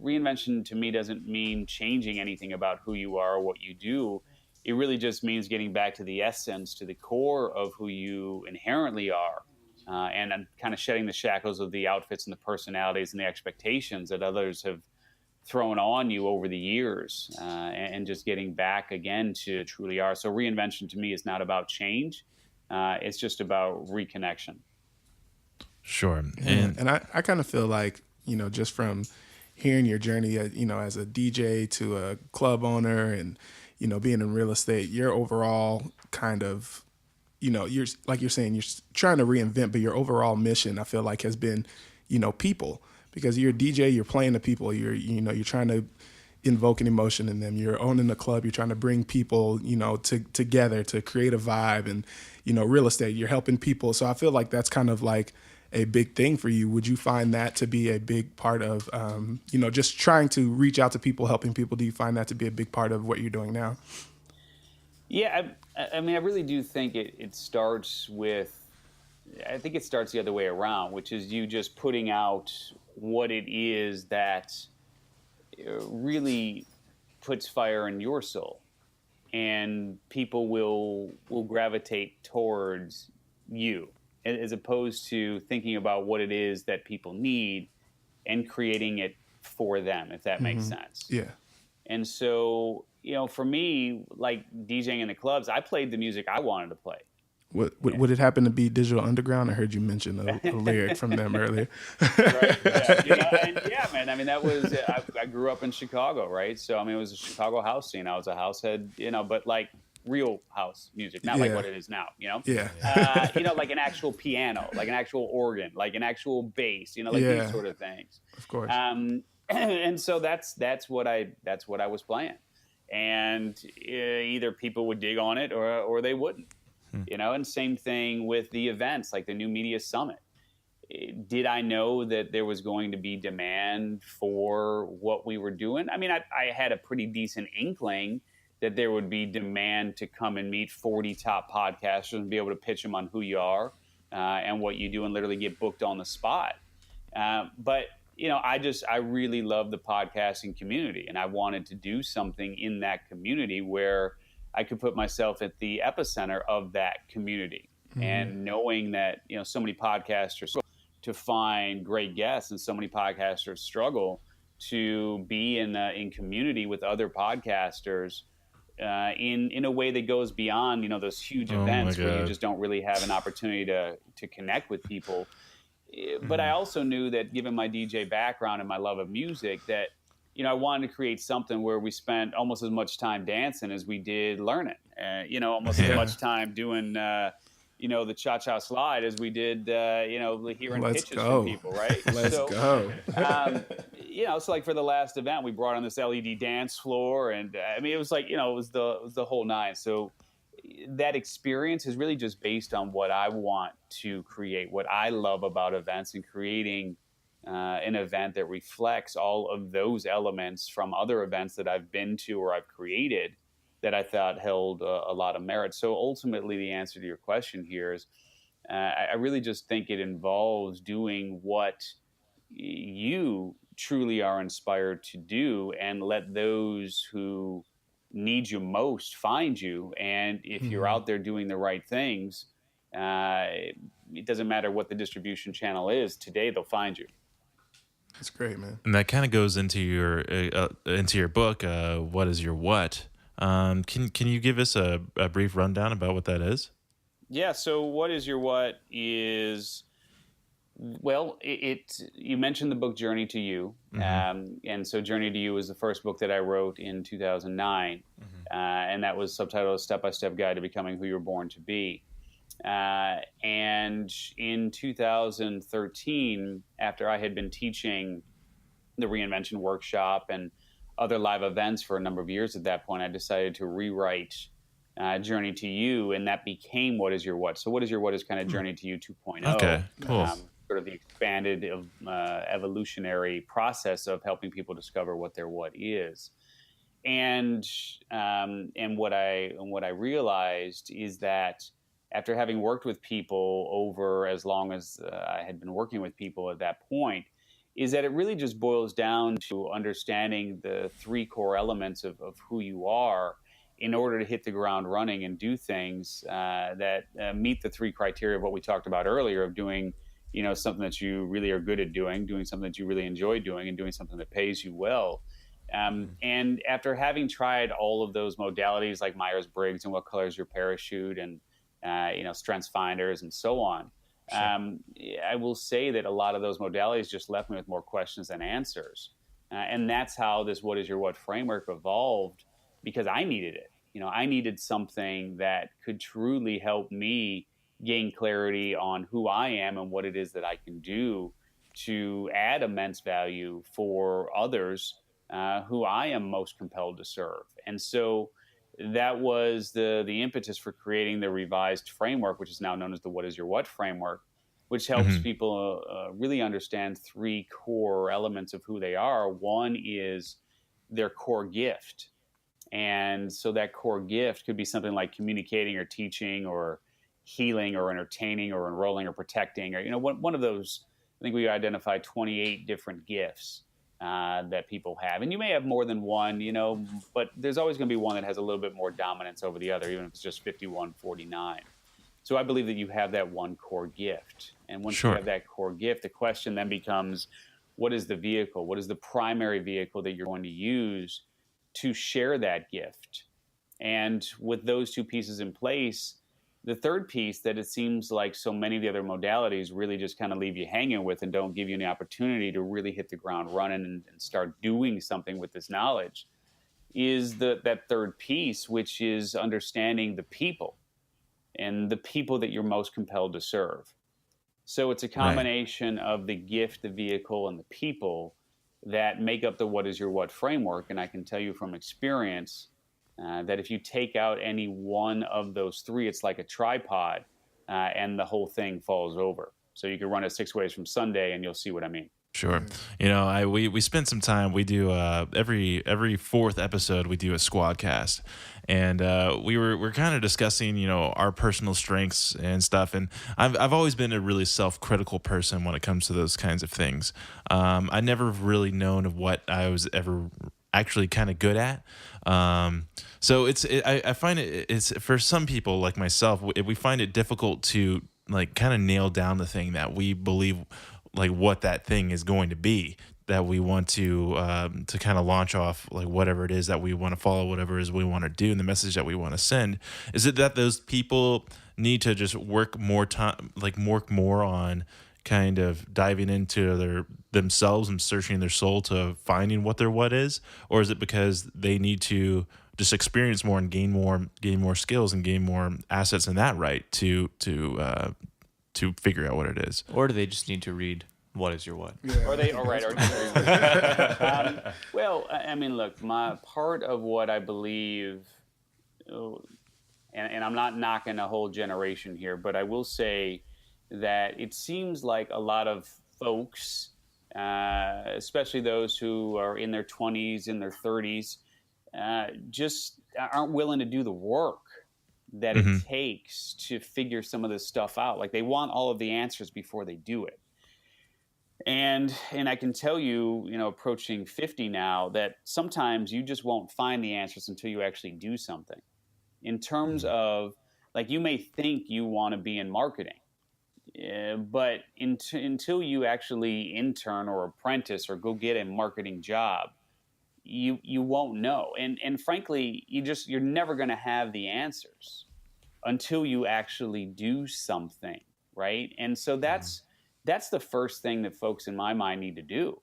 reinvention to me doesn't mean changing anything about who you are or what you do. It really just means getting back to the essence, to the core of who you inherently are, and kind of shedding the shackles of the outfits and the personalities and the expectations that others have thrown on you over the years, and just getting back again to truly are. So reinvention to me is not about change. It's just about reconnection. Sure. And I kind of feel like, just from hearing your journey, as a DJ to a club owner and, being in real estate, your overall kind of, you're like you're saying, you're trying to reinvent, but your overall mission, I feel like, has been, people, because you're a DJ, you're playing to people, you're trying to invoke an emotion in them. You're owning the club. You're trying to bring people, together to create a vibe. And, real estate, you're helping people. So I feel like that's kind of like a big thing for you. Would you find that to be a big part of, just trying to reach out to people, helping people? Do you find that to be a big part of what you're doing now? Yeah, I mean, I really do think it starts with, I think it starts the other way around, which is you just putting out what it is that really puts fire in your soul, and people will gravitate towards you, as opposed to thinking about what it is that people need and creating it for them, if that makes sense. Yeah. And so, for me, like DJing in the clubs, I played the music I wanted to play. Would it happen to be Digital Underground? I heard you mention a lyric from them earlier. Right. Yeah. Man. I mean, that was, I grew up in Chicago, right? So, I mean, it was a Chicago house scene. I was a house head, but like real house music, not like what it is now, Yeah. Like an actual piano, like an actual organ, like an actual bass, like these sort of things. Of course. And so that's what I was playing. And either people would dig on it or they wouldn't. And same thing with the events, like the New Media Summit. Did I know that there was going to be demand for what we were doing? I mean, I had a pretty decent inkling that there would be demand to come and meet 40 top podcasters and be able to pitch them on who you are. and what you do and literally get booked on the spot. But I really love the podcasting community, and I wanted to do something in that community where I could put myself at the epicenter of that community. And knowing that, so many podcasters to find great guests, and so many podcasters struggle to be in community with other podcasters in a way that goes beyond, those huge events where you just don't really have an opportunity to connect with people. But I also knew that, given my DJ background and my love of music, that I wanted to create something where we spent almost as much time dancing as we did learning. Almost as much time doing the cha-cha slide as we did hearing pitches from people, right? Let's go. So like for the last event, we brought on this LED dance floor, and it was like, it was the whole nine. So that experience is really just based on what I want to create, what I love about events, and creating an event that reflects all of those elements from other events that I've been to or I've created that I thought held a lot of merit. So ultimately, the answer to your question here is I really just think it involves doing what you truly are inspired to do, and let those who need you most find you. And if you're out there doing the right things, it doesn't matter what the distribution channel is. Today, they'll find you. That's great, man. And that kind of goes into your book. What is your what? Can you give us a brief rundown about what that is? Yeah. So what is your what is, well, you mentioned the book Journey to You. And so Journey to You was the first book that I wrote in 2009. And that was subtitled A Step-by-Step Guide to Becoming Who You Were Born to Be. And in 2013, after I had been teaching the Reinvention workshop and other live events for a number of years at that point, I decided to rewrite Journey to You, and that became What is Your What? So What is Your What is kind of Journey to You 2.0. Okay, cool. Sort of the expanded evolutionary process of helping people discover what their what is. And what I realized is that after having worked with people over as long as I had been working with people at that point, is that it really just boils down to understanding the three core elements of who you are in order to hit the ground running and do things that meet the three criteria of what we talked about earlier, of doing something that you really are good at doing something that you really enjoy doing, and doing something that pays you well. And after having tried all of those modalities like Myers-Briggs and What Color Is Your Parachute, and Strengths Finders and so on, I will say that a lot of those modalities just left me with more questions than answers. And that's how this What is Your What framework evolved, because I needed it. I needed something that could truly help me gain clarity on who I am and what it is that I can do to add immense value for others who I am most compelled to serve. And so that was the impetus for creating the revised framework, which is now known as the What is Your What framework, which helps people really understand three core elements of who they are. One is their core gift. And so that core gift could be something like communicating or teaching or healing or entertaining or enrolling or protecting, or one of those. I think we identified 28 different gifts that people have, and you may have more than one, but there's always going to be one that has a little bit more dominance over the other, even if it's just 51-49. So I believe that you have that one core gift, and once you have that core gift, the question then becomes, what is the vehicle? What is the primary vehicle that you're going to use to share that gift? And with those two pieces in place, the third piece that it seems like so many of the other modalities really just kind of leave you hanging with and don't give you any opportunity to really hit the ground running and start doing something with this knowledge is that third piece, which is understanding the people and the people that you're most compelled to serve. So it's a combination of the gift, the vehicle, and the people that make up the What is Your What framework. And I can tell you from experience that if you take out any one of those three, it's like a tripod, and the whole thing falls over. So you can run it 6 ways from Sunday, and you'll see what I mean. Sure. You know, we spent some time. We do every fourth episode we do a squad cast, and we're kind of discussing our personal strengths and stuff. And I've always been a really self-critical person when it comes to those kinds of things. I never really known of what I was ever actually kind of good at. So I find it's for some people like myself, we find it difficult to like kind of nail down the thing that we believe, like what that thing is going to be that we want to kind of launch off, like whatever it is that we want to follow, whatever it is we want to do, and the message that we want to send. Is it that those people need to just work more time, like work more on kind of diving into themselves and searching their soul to finding what their what is, or is it because they need to just experience more and gain more skills and gain more assets in that right to figure out what it is? Or do they just need to read What Is Your What? Yeah. Or they, all right. Well, I mean, look, my part of what I believe, and I'm not knocking a whole generation here, but I will say that it seems like a lot of folks, especially those who are in their 20s, in their 30s, just aren't willing to do the work that it takes to figure some of this stuff out. Like they want all of the answers before they do it. And I can tell you, approaching 50 now, that sometimes you just won't find the answers until you actually do something. In terms of, like, you may think you want to be in marketing, but until you actually intern or apprentice or go get a marketing job, you won't know. And frankly, you're never going to have the answers until you actually do something, right? And so that's the first thing that folks in my mind need to do,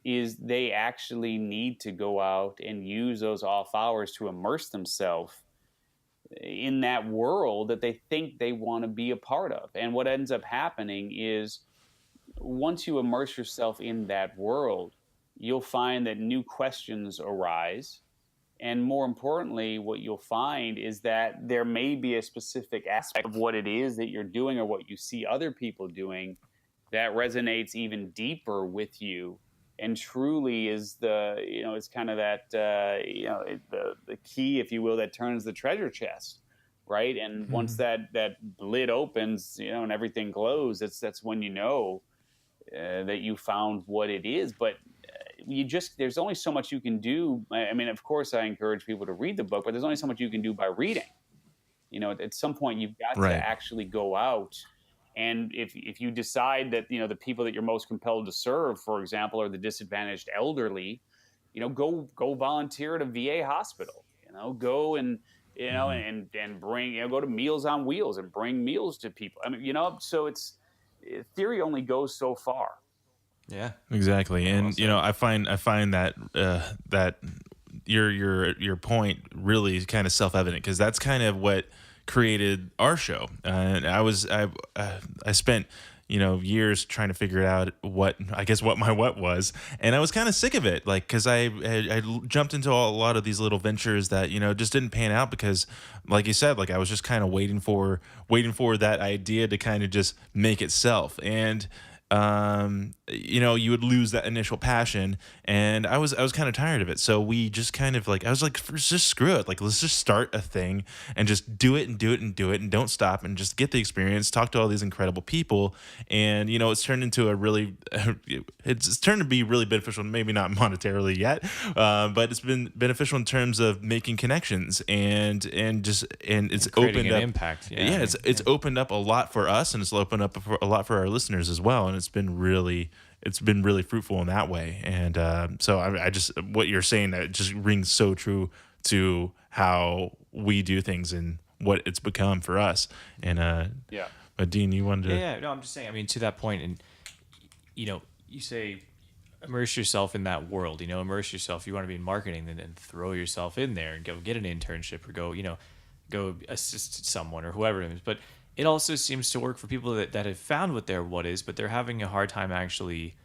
is they actually need to go out and use those off hours to immerse themselves in that world that they think they want to be a part of. And what ends up happening is once you immerse yourself in that world, you'll find that new questions arise. And more importantly, what you'll find is that there may be a specific aspect of what it is that you're doing or what you see other people doing that resonates even deeper with you, and truly is it's kind of that, the key, if you will, that turns the treasure chest, right? And once that lid opens, and everything glows, that's when that you found what it is. But there's only so much you can do. I mean, of course, I encourage people to read the book, but there's only so much you can do by reading. At some point, you've got to actually go out. And if you decide that, the people that you're most compelled to serve, for example, are the disadvantaged elderly, go volunteer at a VA hospital, go and, and bring, go to Meals on Wheels and bring meals to people. I mean, so theory only goes so far. Yeah, exactly. And, I find that, that your point really is kind of self-evident, because that's kind of what created our show. And I spent years trying to figure out what my what was, and I was kind of sick of it, like, because I jumped into a lot of these little ventures that just didn't pan out, because like you said, like I was just kind of waiting for that idea to kind of just make itself. And you would lose that initial passion, and I was kind of tired of it. So we just kind of I was like, just screw it. Like, let's just start a thing and just do it and do it and do it and don't stop and just get the experience, talk to all these incredible people. And, it's turned into it's turned to be really beneficial, maybe not monetarily yet, but it's been beneficial in terms of making connections and it's opened up impact. Yeah, it's opened up a lot for us, and it's opened up a lot for our listeners as well. And it's been really fruitful in that way. And so I just, what you're saying, that just rings so true to how we do things and what it's become for us. And but Dean, you wanted to no, I'm just saying, I mean, to that point, and you say immerse yourself in that world, immerse yourself. You want to be in marketing, then throw yourself in there and go get an internship, or go assist someone or whoever it is. But it also seems to work for people that have found what their what is, but they're having a hard time actually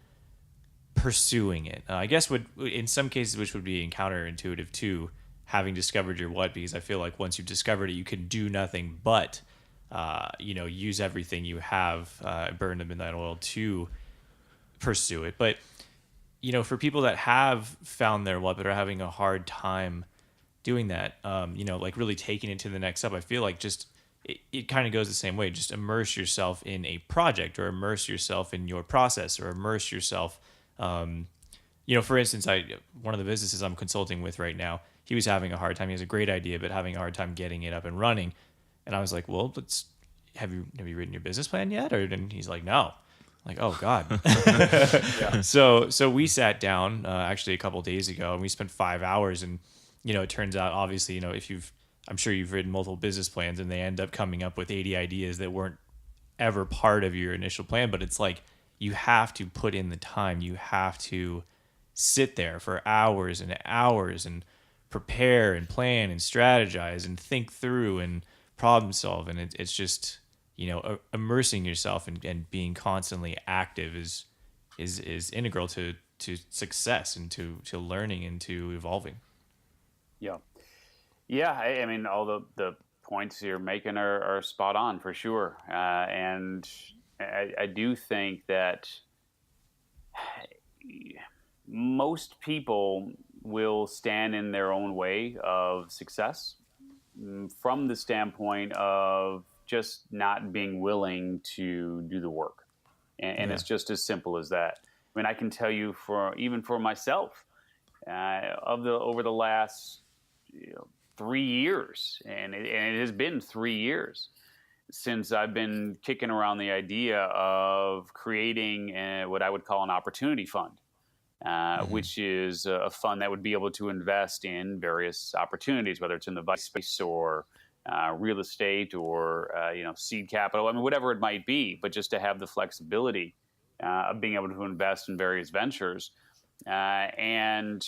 pursuing it. I guess in some cases, which would be counterintuitive to having discovered your what, because I feel like once you've discovered it, you can do nothing but, use everything you have, burn them in that oil to pursue it. But for people that have found their what but are having a hard time doing that, like really taking it to the next step, I feel like just it kind of goes the same way. Just immerse yourself in a project, or immerse yourself in your process, or immerse yourself. For instance, one of the businesses I'm consulting with right now, he was having a hard time. He has a great idea, but having a hard time getting it up and running. And I was like, well, have you written your business plan yet? And he's like, no. I'm like, oh God. Yeah. So we sat down actually a couple of days ago, and we spent 5 hours. And it turns out, obviously, I'm sure you've written multiple business plans, and they end up coming up with 80 ideas that weren't ever part of your initial plan. But it's like, you have to put in the time. You have to sit there for hours and hours and prepare and plan and strategize and think through and problem solve. And it's just, immersing yourself and being constantly active is integral to success and to learning and to evolving. Yeah. Yeah. I mean, all the points you're making are spot on for sure. And I do think that most people will stand in their own way of success from the standpoint of just not being willing to do the work. And it's just as simple as that. I mean, I can tell you even for myself, over the last 3 years, and it has been 3 years since I've been kicking around the idea of creating what I would call an opportunity fund. Which is a fund that would be able to invest in various opportunities, whether it's in the vice space or real estate or seed capital. I mean, whatever it might be, but just to have the flexibility of being able to invest in various ventures. And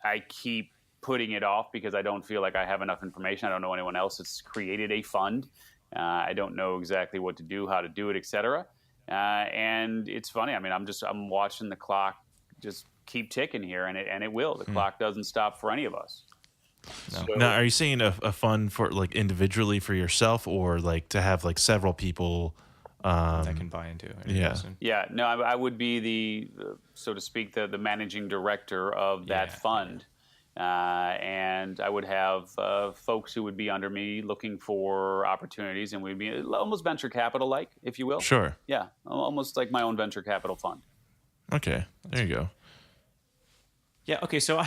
I keep putting it off because I don't feel like I have enough information. I don't know anyone else that's created a fund. I don't know exactly what to do, how to do it, et cetera. And it's funny. I mean, I'm watching the clock just keep ticking here, and it will. The clock doesn't stop for any of us. No. So, now, are you saying a fund for like individually for yourself, or like to have like several people that can buy into it? Yeah. No, I would be the so to speak, the managing director of that fund. And I would have folks who would be under me looking for opportunities, and we'd be almost venture capital-like, if you will. Sure. Yeah, almost like my own venture capital fund. Okay, there you go. Yeah, okay, so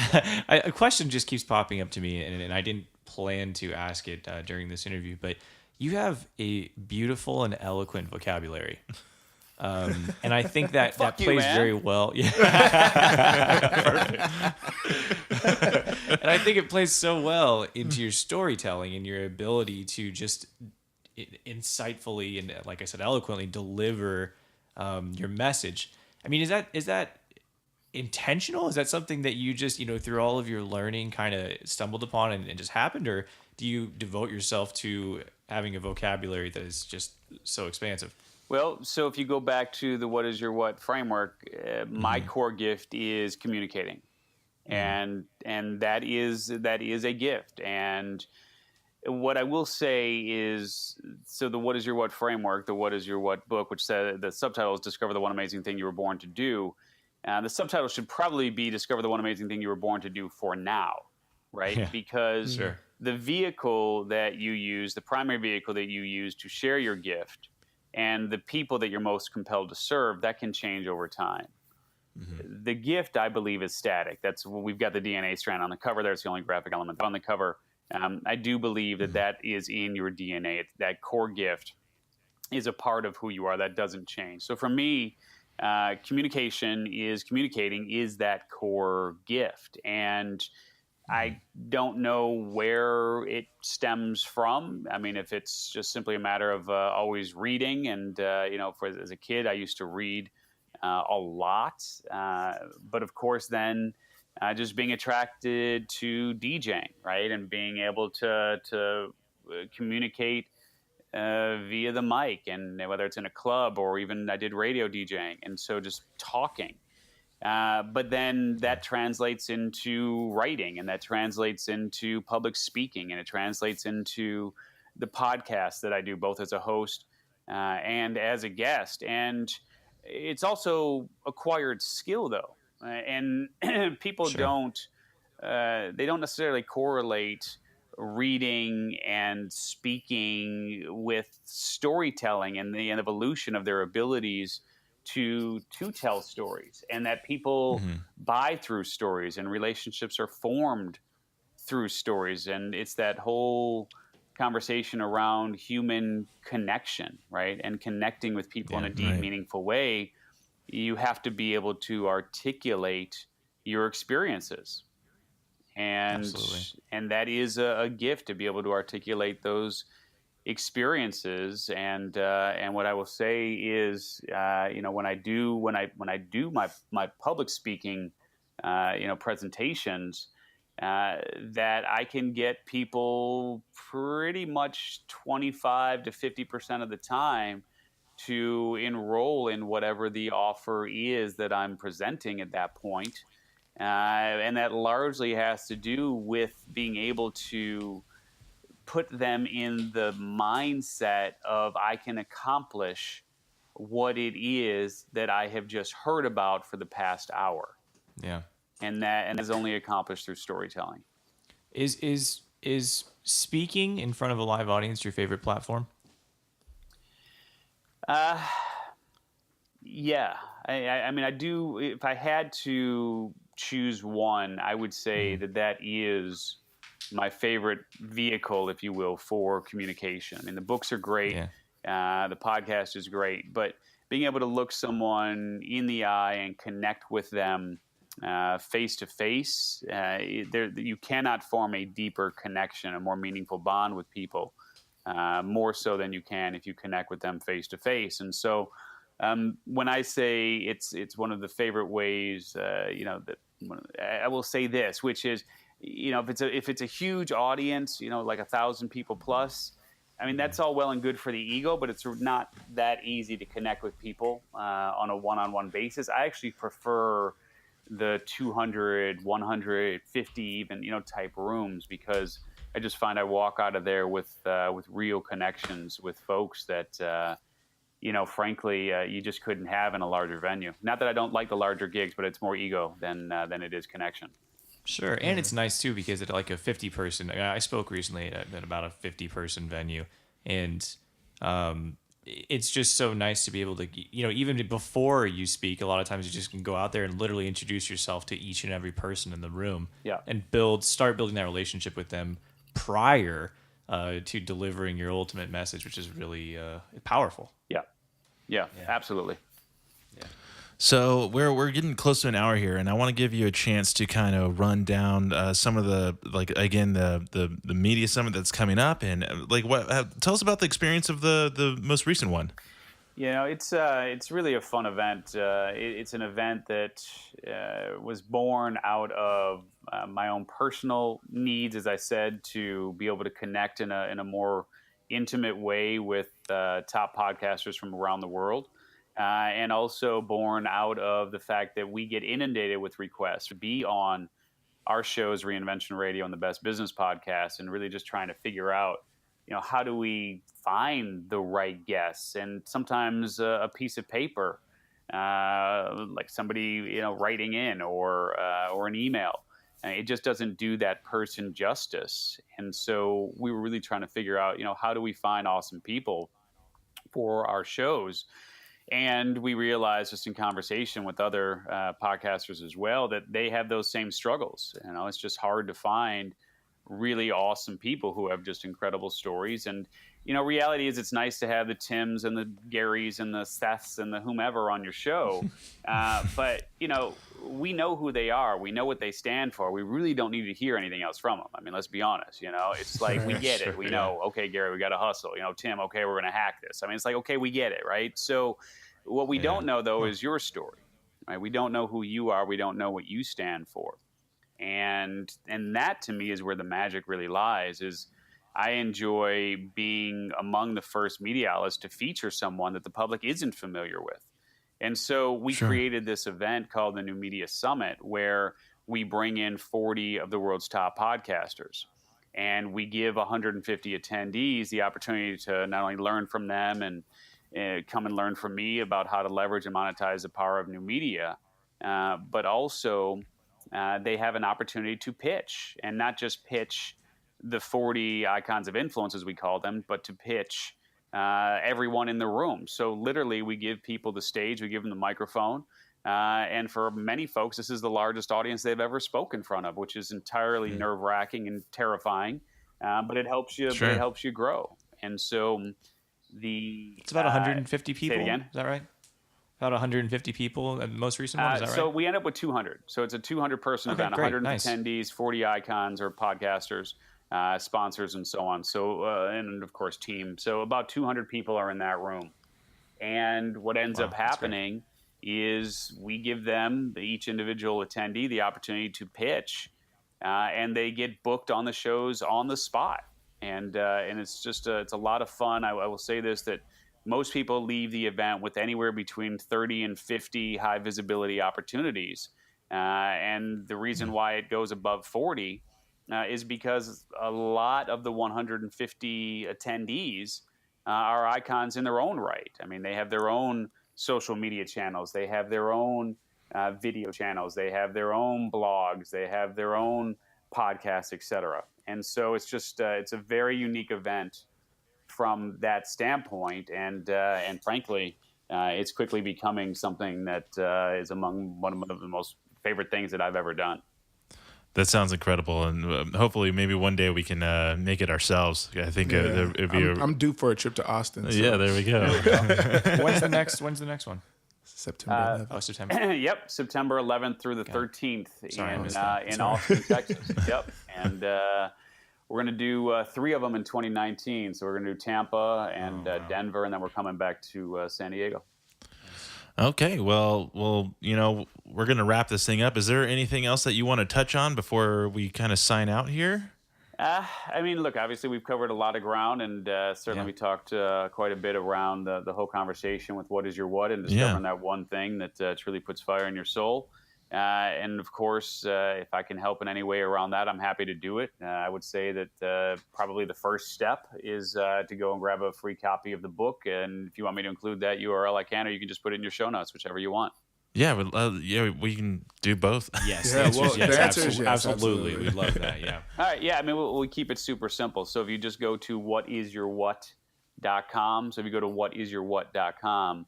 a question just keeps popping up to me, and I didn't plan to ask it during this interview, but you have a beautiful and eloquent vocabulary. And I think that plays very well. Yeah. And I think it plays so well into your storytelling and your ability to just insightfully and, like I said, eloquently deliver your message. I mean, is that intentional? Is that something that you just, through all of your learning kind of stumbled upon and just happened? Or do you devote yourself to having a vocabulary that is just so expansive? Well, so if you go back to the what is your what framework, my core gift is communicating. And that is a gift. And what I will say is, so the what is your what framework, the what is your what book, which said the subtitle is Discover the One Amazing Thing You Were Born to Do. The subtitle should probably be Discover the One Amazing Thing You Were Born to Do for now, right? Yeah. Because the vehicle that you use, the primary vehicle that you use to share your gift, and the people that you're most compelled to serve, that can change over time. Mm-hmm. The gift, I believe, is static. We've got the DNA strand on the cover there. It's the only graphic element on the cover. I do believe that is in your DNA. That core gift is a part of who you are. That doesn't change. So for me, communicating is that core gift. And I don't know where it stems from. I mean, if it's just simply a matter of always reading, and as a kid, I used to read a lot. But of course, then just being attracted to DJing, right, and being able to communicate via the mic, and whether it's in a club or even I did radio DJing, and so just talking. But then that translates into writing, and that translates into public speaking, and it translates into the podcast that I do, both as a host and as a guest. And it's also acquired skill though, and people Sure. they don't necessarily correlate reading and speaking with storytelling and the evolution of their abilities to tell stories, and that people buy through stories and relationships are formed through stories. And it's that whole conversation around human connection, right? And connecting with people in a deep, right. meaningful way. You have to be able to articulate your experiences. And Absolutely. and that is a gift to be able to articulate those experiences. And what I will say is, when I do my public speaking, presentations, that I can get people pretty much 25 to 50% of the time to enroll in whatever the offer is that I'm presenting at that point. And that largely has to do with being able to put them in the mindset of I can accomplish what it is that I have just heard about for the past hour. Yeah. And that is only accomplished through storytelling. Is speaking in front of a live audience your favorite platform? Yeah. I mean, I do. If I had to choose one, I would say that is my favorite vehicle, if you will, for communication. I mean, the books are great. The podcast is great, but being able to look someone in the eye and connect with them face to face, you cannot form a deeper connection, a more meaningful bond with people, more so than you can if you connect with them face to face. And so, when I say it's one of the favorite ways, that I will say this, which is, if it's a huge audience, like 1,000 people plus, I mean, that's all well and good for the ego, but it's not that easy to connect with people on a one-on-one basis. I actually prefer the 200, 150 even, type rooms, because I just find I walk out of there with real connections with folks that, frankly, you just couldn't have in a larger venue. Not that I don't like the larger gigs, but it's more ego than it is connection. Sure, and it's nice too because at like a 50-person. I spoke recently at about a 50-person venue, and it's just so nice to be able to, even before you speak, a lot of times you just can go out there and literally introduce yourself to each and every person in the room, and start building that relationship with them prior to delivering your ultimate message, which is really powerful. Yeah, absolutely. So we're getting close to an hour here, and I want to give you a chance to kind of run down some of the the media summit that's coming up, and tell us about the experience of the most recent one. It's really a fun event. It's an event that was born out of my own personal needs, as I said, to be able to connect in a more intimate way with top podcasters from around the world. And also born out of the fact that we get inundated with requests to be on our shows, Reinvention Radio and the Best Business Podcast, and really just trying to figure out, how do we find the right guests? And sometimes a piece of paper, like somebody, writing in or an email, it just doesn't do that person justice. And so we were really trying to figure out, how do we find awesome people for our shows? And we realized just in conversation with other podcasters as well that they have those same struggles. It's just hard to find really awesome people who have just incredible stories. And, reality is it's nice to have the Tims and the Garys and the Seths and the whomever on your show. But, we know who they are. We know what they stand for. We really don't need to hear anything else from them. I mean, let's be honest. It's like we get it. We know, okay, Gary, we got to hustle. Tim, okay, we're going to hack this. I mean, it's like, okay, we get it, right? So what we don't know, though, is your story. Right? We don't know who you are. We don't know what you stand for. And that, to me, is where the magic really lies, is I enjoy being among the first media outlets to feature someone that the public isn't familiar with. And so we created this event called the New Media Summit, where we bring in 40 of the world's top podcasters. And we give 150 attendees the opportunity to not only learn from them and come and learn from me about how to leverage and monetize the power of new media. But also, they have an opportunity to pitch, and not just pitch the 40 icons of influence, as we call them, but to pitch everyone in the room. So literally, we give people the stage, we give them the microphone. And for many folks, this is the largest audience they've ever spoken in front of, which is entirely nerve-wracking and terrifying. But it helps you. Sure. But it helps you grow. And so it's about 150 people. Say it again. Is that right? About 150 people. The most recent one. Is that right? So we end up with 200. So it's a 200-person event. Great. 100 Nice. attendees, 40 icons or podcasters, sponsors, and so on. So and of course team. So about 200 people are in that room. And what ends up happening is we give them, each individual attendee, the opportunity to pitch, and they get booked on the shows on the spot. And it's just it's a lot of fun. I will say this, that most people leave the event with anywhere between 30 and 50 high visibility opportunities. And the reason why it goes above 40 is because a lot of the 150 attendees are icons in their own right. I mean, they have their own social media channels, they have their own video channels, they have their own blogs, they have their own podcasts, etc. And so it's just it's a very unique event from that standpoint, and frankly, it's quickly becoming something that is among one of the most favorite things that I've ever done. That sounds incredible, and hopefully, maybe one day we can make it ourselves. I think I'm due for a trip to Austin. So. Yeah, there we go. When's the next one? September 11th. September. Yep, September 11th through the 13th in Sorry. Austin, Texas. Yep, and we're going to do 3 of them in 2019. So we're going to do Tampa and Denver, and then we're coming back to San Diego. Okay, well, we're going to wrap this thing up. Is there anything else that you want to touch on before we kind of sign out here? I mean, look, obviously we've covered a lot of ground, and certainly we talked quite a bit around the whole conversation with what is your what, and discovering that one thing that truly puts fire in your soul. And of course, if I can help in any way around that, I'm happy to do it. I would say that probably the first step is to go and grab a free copy of the book. And if you want me to include that URL, I can, or you can just put it in your show notes, whichever you want. Yeah, we can do both. Yes, Yeah, the answer is yes, absolutely. absolutely. We'd love that. Yeah. All right. Yeah. I mean, we keep it super simple. So if you just go to whatisyourwhat.com. So if you go to whatisyourwhat.com,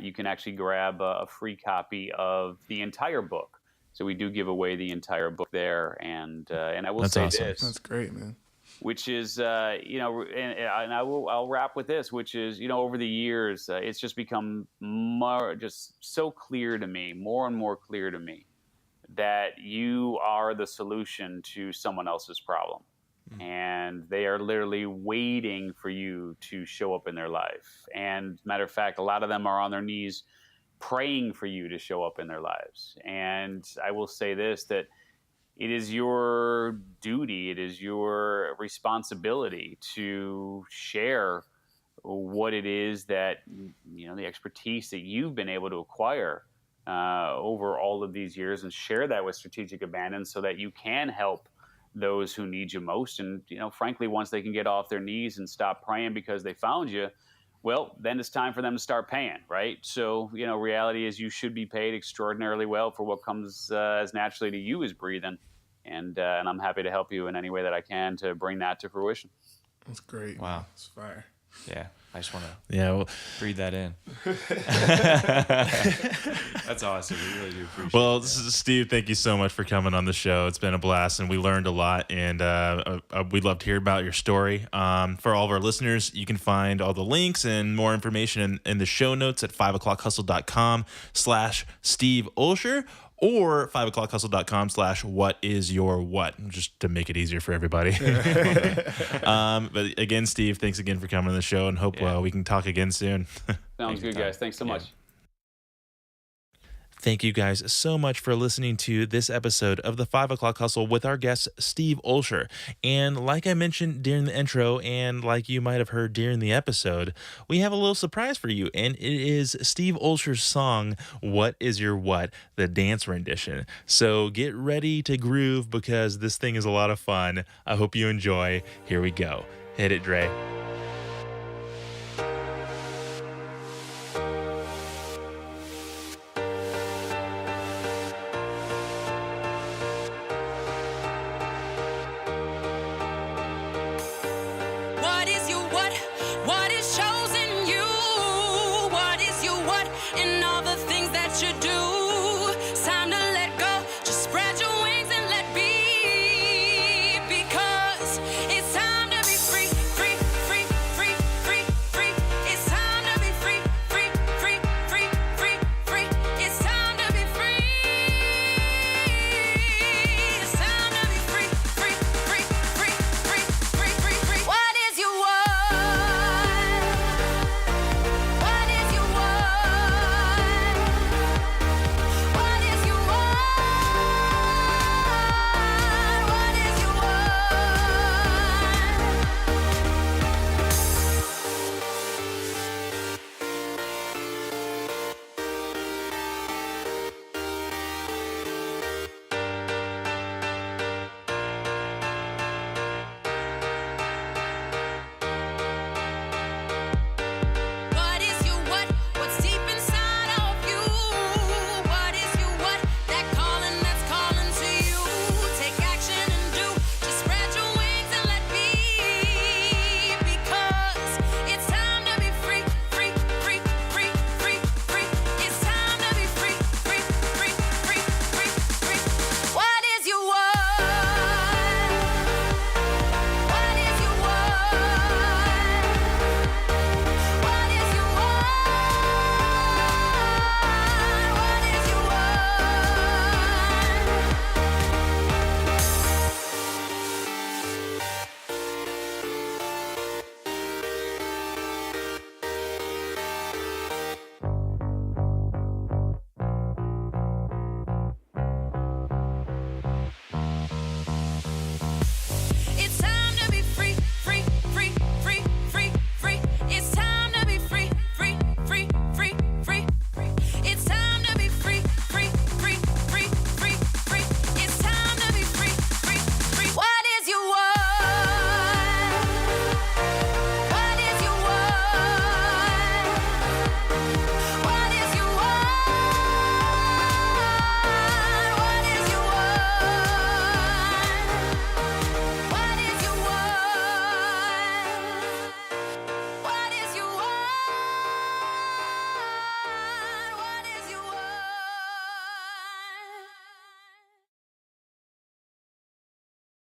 you can actually grab a free copy of the entire book. So we do give away the entire book there. And I will say awesome. this. That's great, man. Which is, and I'll wrap with this, which is, over the years, it's just become just so clear to me, more and more clear to me, that you are the solution to someone else's problem. And they are literally waiting for you to show up in their life. And matter of fact, a lot of them are on their knees praying for you to show up in their lives. And I will say this, that it is your duty, it is your responsibility to share what it is that, the expertise that you've been able to acquire over all of these years, and share that with Strategic Abandon so that you can help those who need you most. And, frankly, once they can get off their knees and stop praying because they found you, well, then it's time for them to start paying, right? So, reality is you should be paid extraordinarily well for what comes as naturally to you as breathing. And I'm happy to help you in any way that I can to bring that to fruition. That's great. Wow. It's fire. Yeah. I just want to Yeah. breathe that in. That's awesome. We really do appreciate it. Well, Steve, thank you so much for coming on the show. It's been a blast, and we learned a lot, and we'd love to hear about your story. For all of our listeners, you can find all the links and more information in the show notes at 5o'clockhustle.com/Steve Olsher, or 5o'clockhustle.com/whatisyourwhat, just to make it easier for everybody. But again, Steve, thanks again for coming on the show, and hope we can talk again soon. Sounds good, guys. Thanks so much. Thank you guys so much for listening to this episode of the 5 O'Clock Hustle with our guest, Steve Olsher. And like I mentioned during the intro, and like you might have heard during the episode, we have a little surprise for you. And it is Steve Olsher's song, What Is Your What, the dance rendition. So get ready to groove, because this thing is a lot of fun. I hope you enjoy. Here we go. Hit it, Dre.